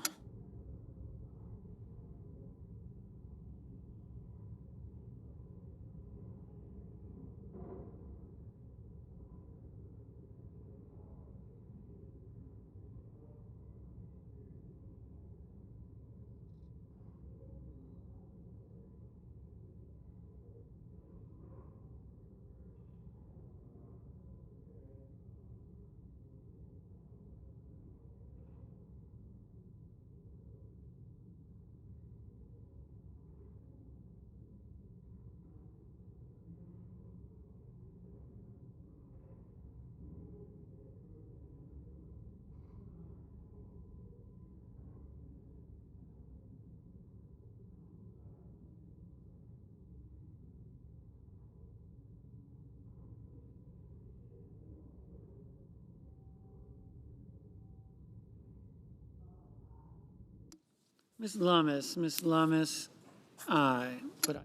Ms. Lummis, aye. But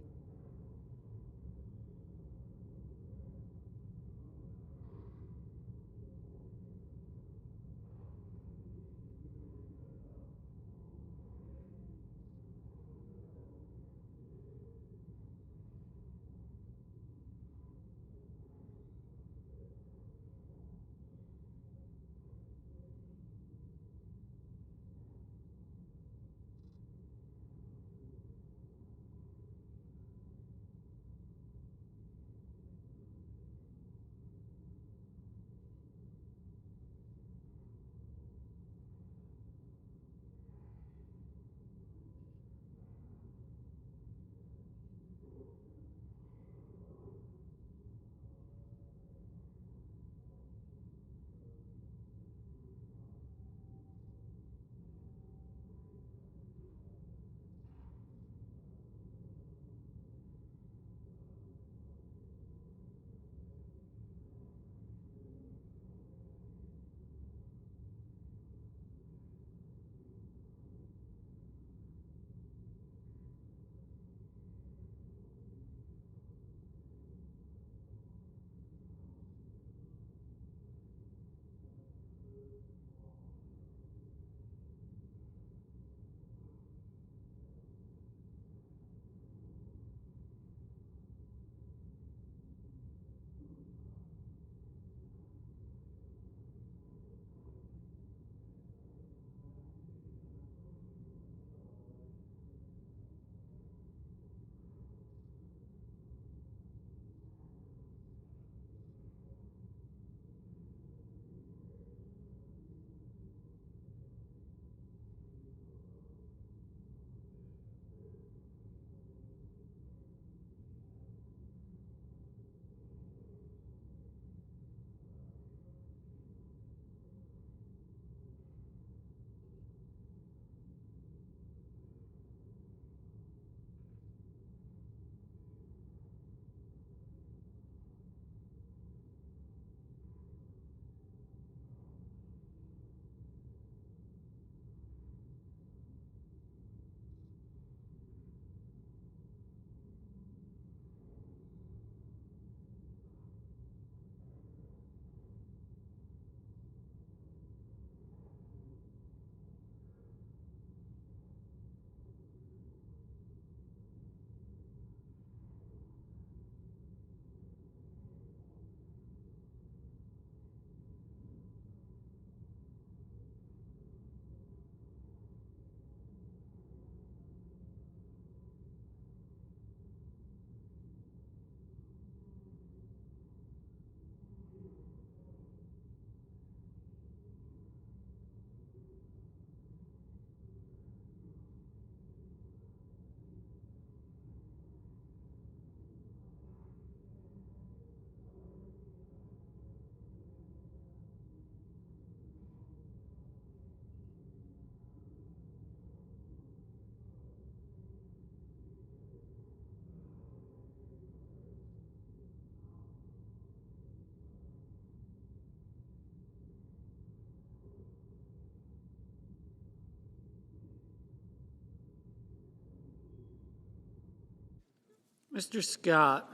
Mr. Scott.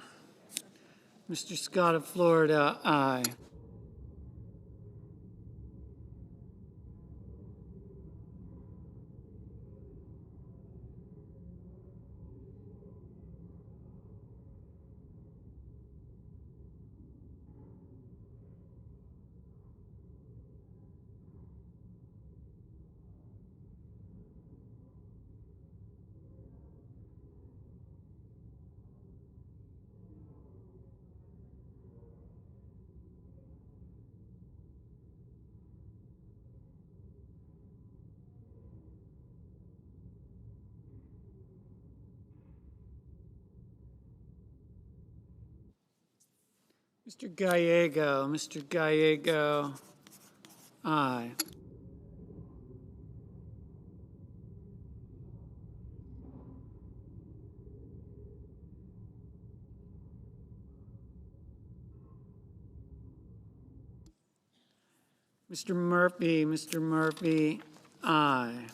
Mr. Scott of Florida, aye. Mr. Gallego, aye. Mr. Murphy, aye.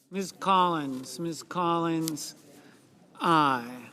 Ms. Collins, aye.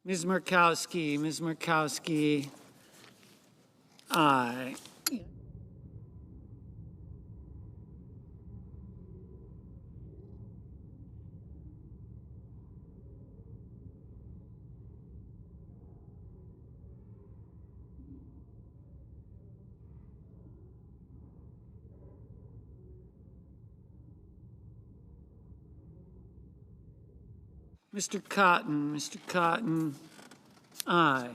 Ms. Murkowski, aye. Mr. Cotton, aye.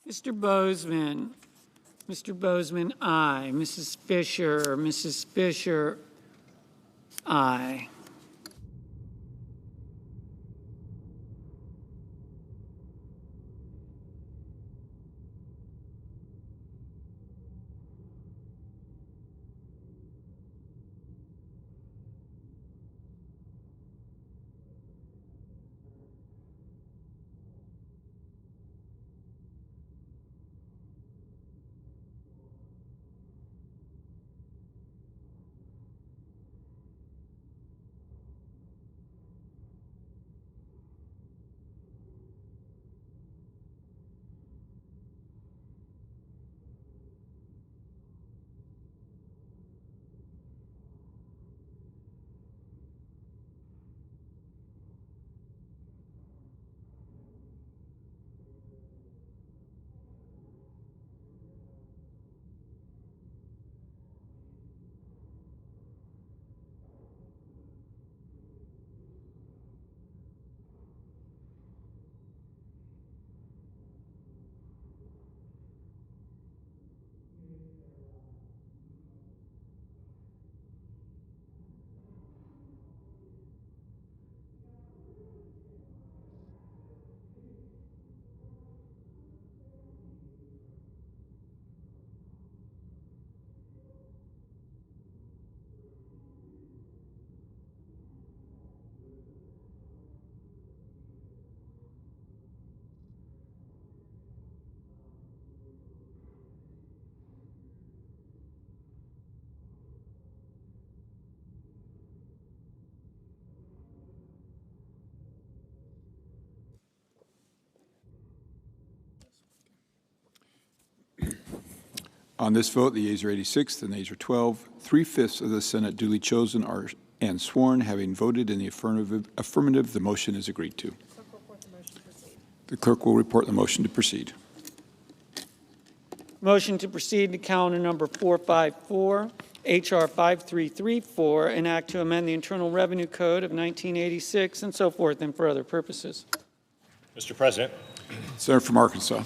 Mr. Bozeman, aye. Mrs. Fisher, aye. On this vote, the yeas are 86, the nays are 12. 3/5 of the Senate duly chosen are and sworn. Having voted in the affirmative, the motion is agreed to. The clerk will report the motion to proceed. Motion to proceed to calendar number 454, H.R. 5334, an act to amend the Internal Revenue Code of 1986 and so forth and for other purposes. Mr. President, Senator from Arkansas.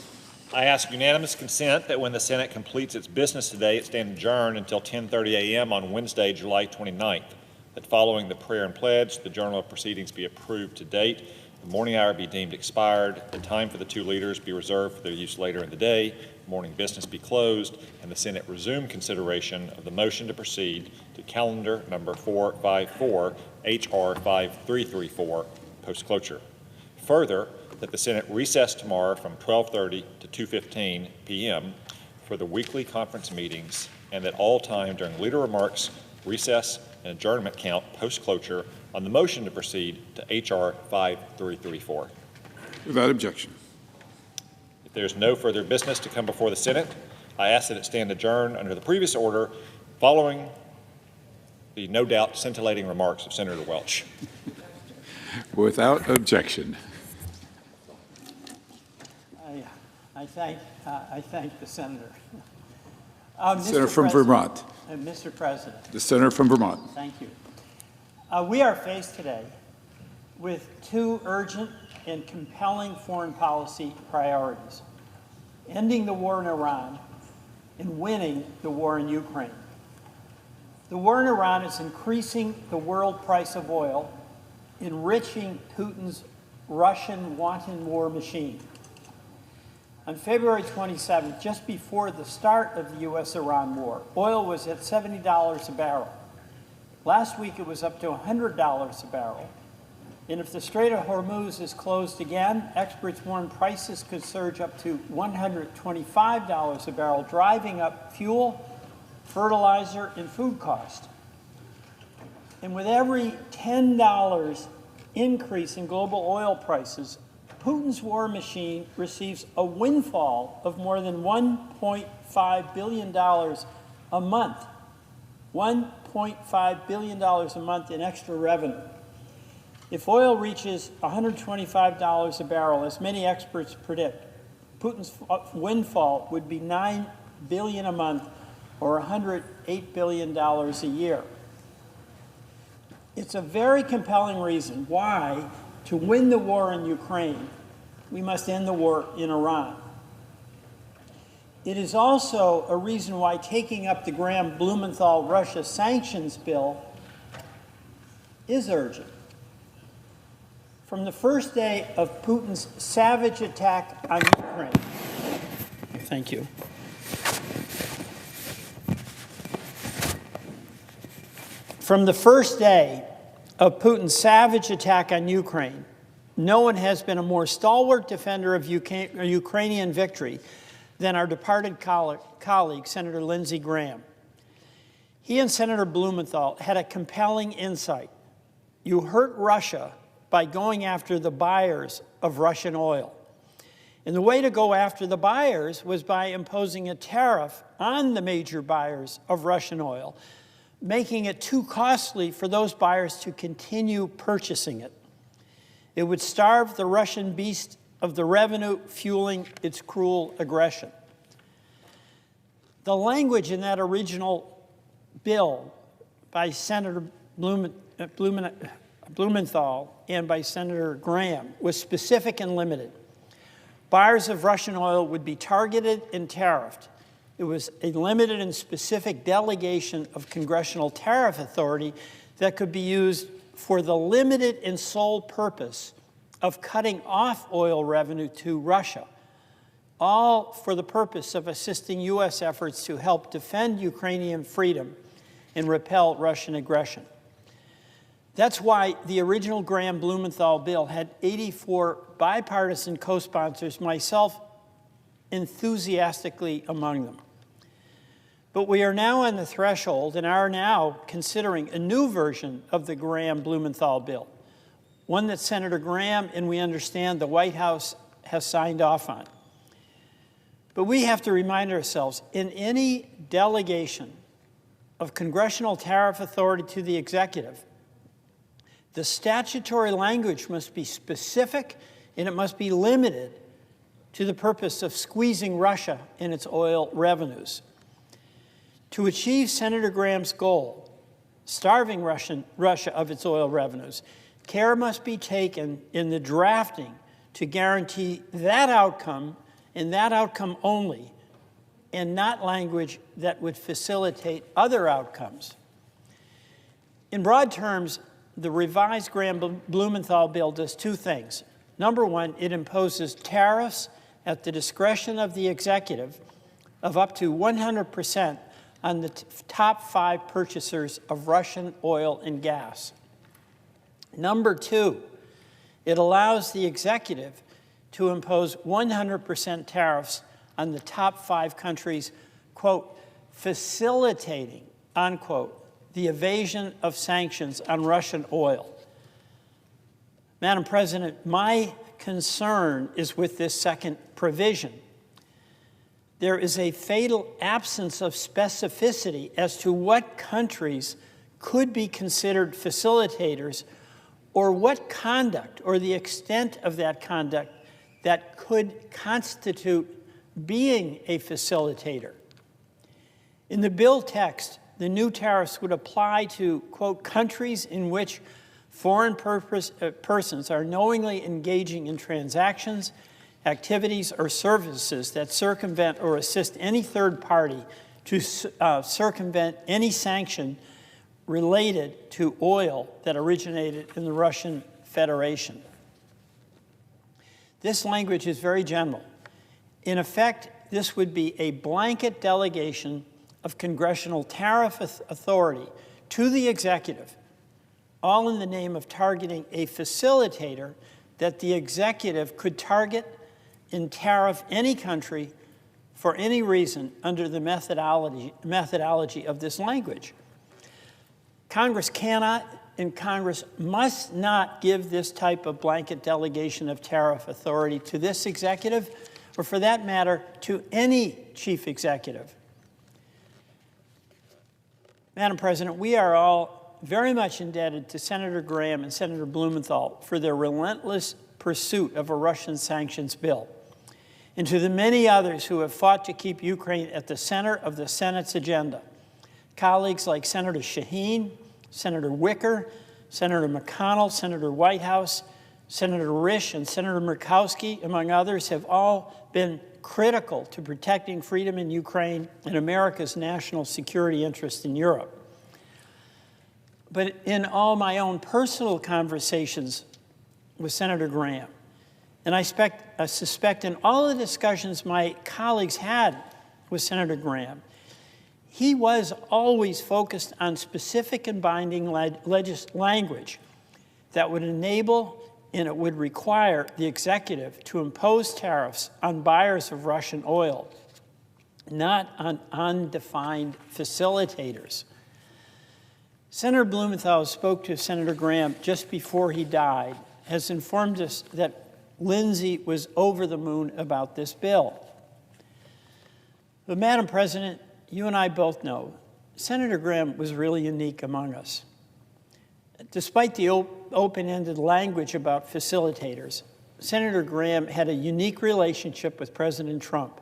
I ask unanimous consent that when the Senate completes its business today, it stand adjourned until 10:30 a.m. on Wednesday, July 29th. That following the prayer and pledge, the journal of proceedings be approved to date, the morning hour be deemed expired, the time for the two leaders be reserved for their use later in the day, morning business be closed, and the Senate resume consideration of the motion to proceed to calendar number 454, H.R. 5334, post-closure. Further, that the Senate recess tomorrow from 12:30 to 2:15 p.m. for the weekly conference meetings, and that all time during leader remarks, recess, and adjournment count post-closure on the motion to proceed to H.R. 5334. Without objection. If there's no further business to come before the Senate, I ask that it stand adjourned under the previous order following the no doubt scintillating remarks of Senator Welch. Without objection. I thank the senator. Senator from Vermont. Mr. President. The senator from Vermont. Thank you. We are faced today with two urgent and compelling foreign policy priorities: ending the war in Iran and winning the war in Ukraine. The war in Iran is increasing the world price of oil, enriching Putin's Russian wanton war machine. On February 27th, just before the start of the U.S.-Iran war, oil was at $70 a barrel. Last week, it was up to $100 a barrel. And if the Strait of Hormuz is closed again, experts warn prices could surge up to $125 a barrel, driving up fuel, fertilizer, and food costs. And with every $10 increase in global oil prices, Putin's war machine receives a windfall of more than $1.5 billion a month. $1.5 billion a month in extra revenue. If oil reaches $125 a barrel, as many experts predict, Putin's windfall would be $9 billion a month, or $108 billion a year. It's a very compelling reason why, to win the war in Ukraine, we must end the war in Iran. It is also a reason why taking up the Graham-Blumenthal Russia sanctions bill is urgent. From the first day of Putin's savage attack on Ukraine, thank you. From the first day of Putin's savage attack on Ukraine, no one has been a more stalwart defender of Ukrainian victory than our departed colleague, Senator Lindsey Graham. He and Senator Blumenthal had a compelling insight. You hurt Russia by going after the buyers of Russian oil. And the way to go after the buyers was by imposing a tariff on the major buyers of Russian oil, making it too costly for those buyers to continue purchasing it. It would starve the Russian beast of the revenue, fueling its cruel aggression. The language in that original bill by Senator Blumenthal and by Senator Graham was specific and limited. Buyers of Russian oil would be targeted and tariffed. It was a limited and specific delegation of congressional tariff authority that could be used for the limited and sole purpose of cutting off oil revenue to Russia, all for the purpose of assisting U.S. efforts to help defend Ukrainian freedom and repel Russian aggression. That's why the original Graham-Blumenthal bill had 84 bipartisan co-sponsors, myself enthusiastically among them. But we are now on the threshold and are now considering a new version of the Graham-Blumenthal bill, one that Senator Graham and we understand the White House has signed off on. But we have to remind ourselves, in any delegation of congressional tariff authority to the executive, the statutory language must be specific and it must be limited to the purpose of squeezing Russia and its oil revenues. To achieve Senator Graham's goal, starving Russia of its oil revenues, care must be taken in the drafting to guarantee that outcome and that outcome only, and not language that would facilitate other outcomes. In broad terms, the revised Graham-Blumenthal bill does two things. Number one, it imposes tariffs at the discretion of the executive of up to 100% on the top 5 purchasers of Russian oil and gas. Number two, it allows the executive to impose 100% tariffs on the top 5 countries, quote, facilitating, unquote, the evasion of sanctions on Russian oil. Madam President, my concern is with this second provision. There is a fatal absence of specificity as to what countries could be considered facilitators, or what conduct or the extent of that conduct that could constitute being a facilitator. In the bill text, the new tariffs would apply to, quote, countries in which foreign persons are knowingly engaging in transactions, activities, or services that circumvent or assist any third party to circumvent any sanction related to oil that originated in the Russian Federation. This language is very general. In effect, this would be a blanket delegation of congressional tariff authority to the executive, all in the name of targeting a facilitator that the executive could target and tariff any country for any reason under the methodology of this language. Congress cannot and Congress must not give this type of blanket delegation of tariff authority to this executive, or for that matter, to any chief executive. Madam President, we are all very much indebted to Senator Graham and Senator Blumenthal for their relentless pursuit of a Russian sanctions bill, and to the many others who have fought to keep Ukraine at the center of the Senate's agenda. Colleagues like Senator Shaheen, Senator Wicker, Senator McConnell, Senator Whitehouse, Senator Risch, and Senator Murkowski, among others, have all been critical to protecting freedom in Ukraine and America's national security interest in Europe. But in all my own personal conversations with Senator Graham, and I suspect in all the discussions my colleagues had with Senator Graham, he was always focused on specific and binding language that would enable and it would require the executive to impose tariffs on buyers of Russian oil, not on undefined facilitators. Senator Blumenthal spoke to Senator Graham just before he died, has informed us that Lindsey was over the moon about this bill. But Madam President, you and I both know Senator Graham was really unique among us. Despite the open-ended language about facilitators, Senator Graham had a unique relationship with President Trump.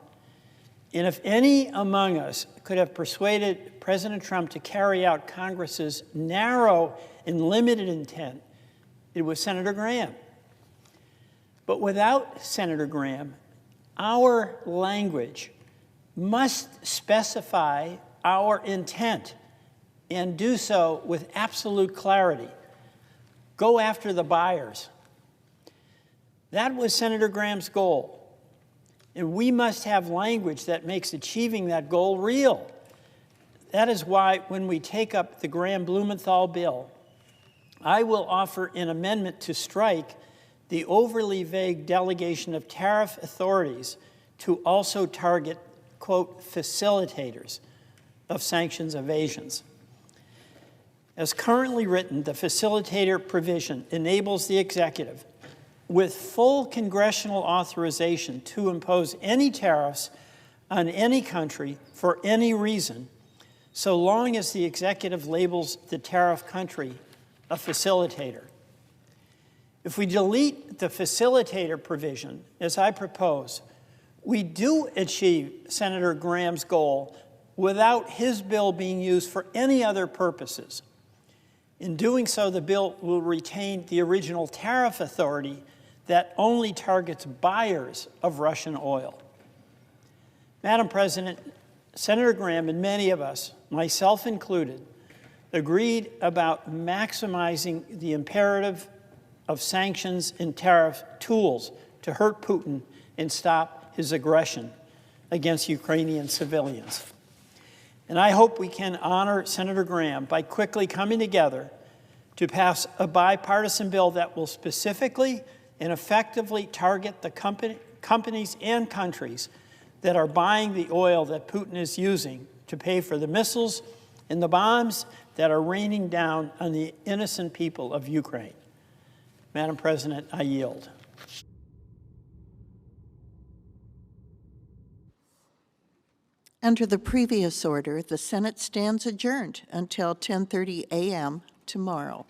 And if any among us could have persuaded President Trump to carry out Congress's narrow and limited intent, it was Senator Graham. But without Senator Graham, our language must specify our intent and do so with absolute clarity. Go after the buyers. That was Senator Graham's goal. And we must have language that makes achieving that goal real. That is why when we take up the Graham-Blumenthal bill, I will offer an amendment to strike the overly vague delegation of tariff authorities to also target, quote, facilitators of sanctions evasions. As currently written, the facilitator provision enables the executive with full congressional authorization to impose any tariffs on any country for any reason, so long as the executive labels the tariff country a facilitator. If we delete the facilitator provision, as I propose, we do achieve Senator Graham's goal without his bill being used for any other purposes. In doing so, the bill will retain the original tariff authority that only targets buyers of Russian oil. Madam President, Senator Graham and many of us, myself included, agreed about maximizing the imperative of sanctions and tariff tools to hurt Putin and stop his aggression against Ukrainian civilians. And I hope we can honor Senator Graham by quickly coming together to pass a bipartisan bill that will specifically and effectively target the companies and countries that are buying the oil that Putin is using to pay for the missiles and the bombs that are raining down on the innocent people of Ukraine. Madam President, I yield. Under the previous order, the Senate stands adjourned until 10:30 a.m. tomorrow.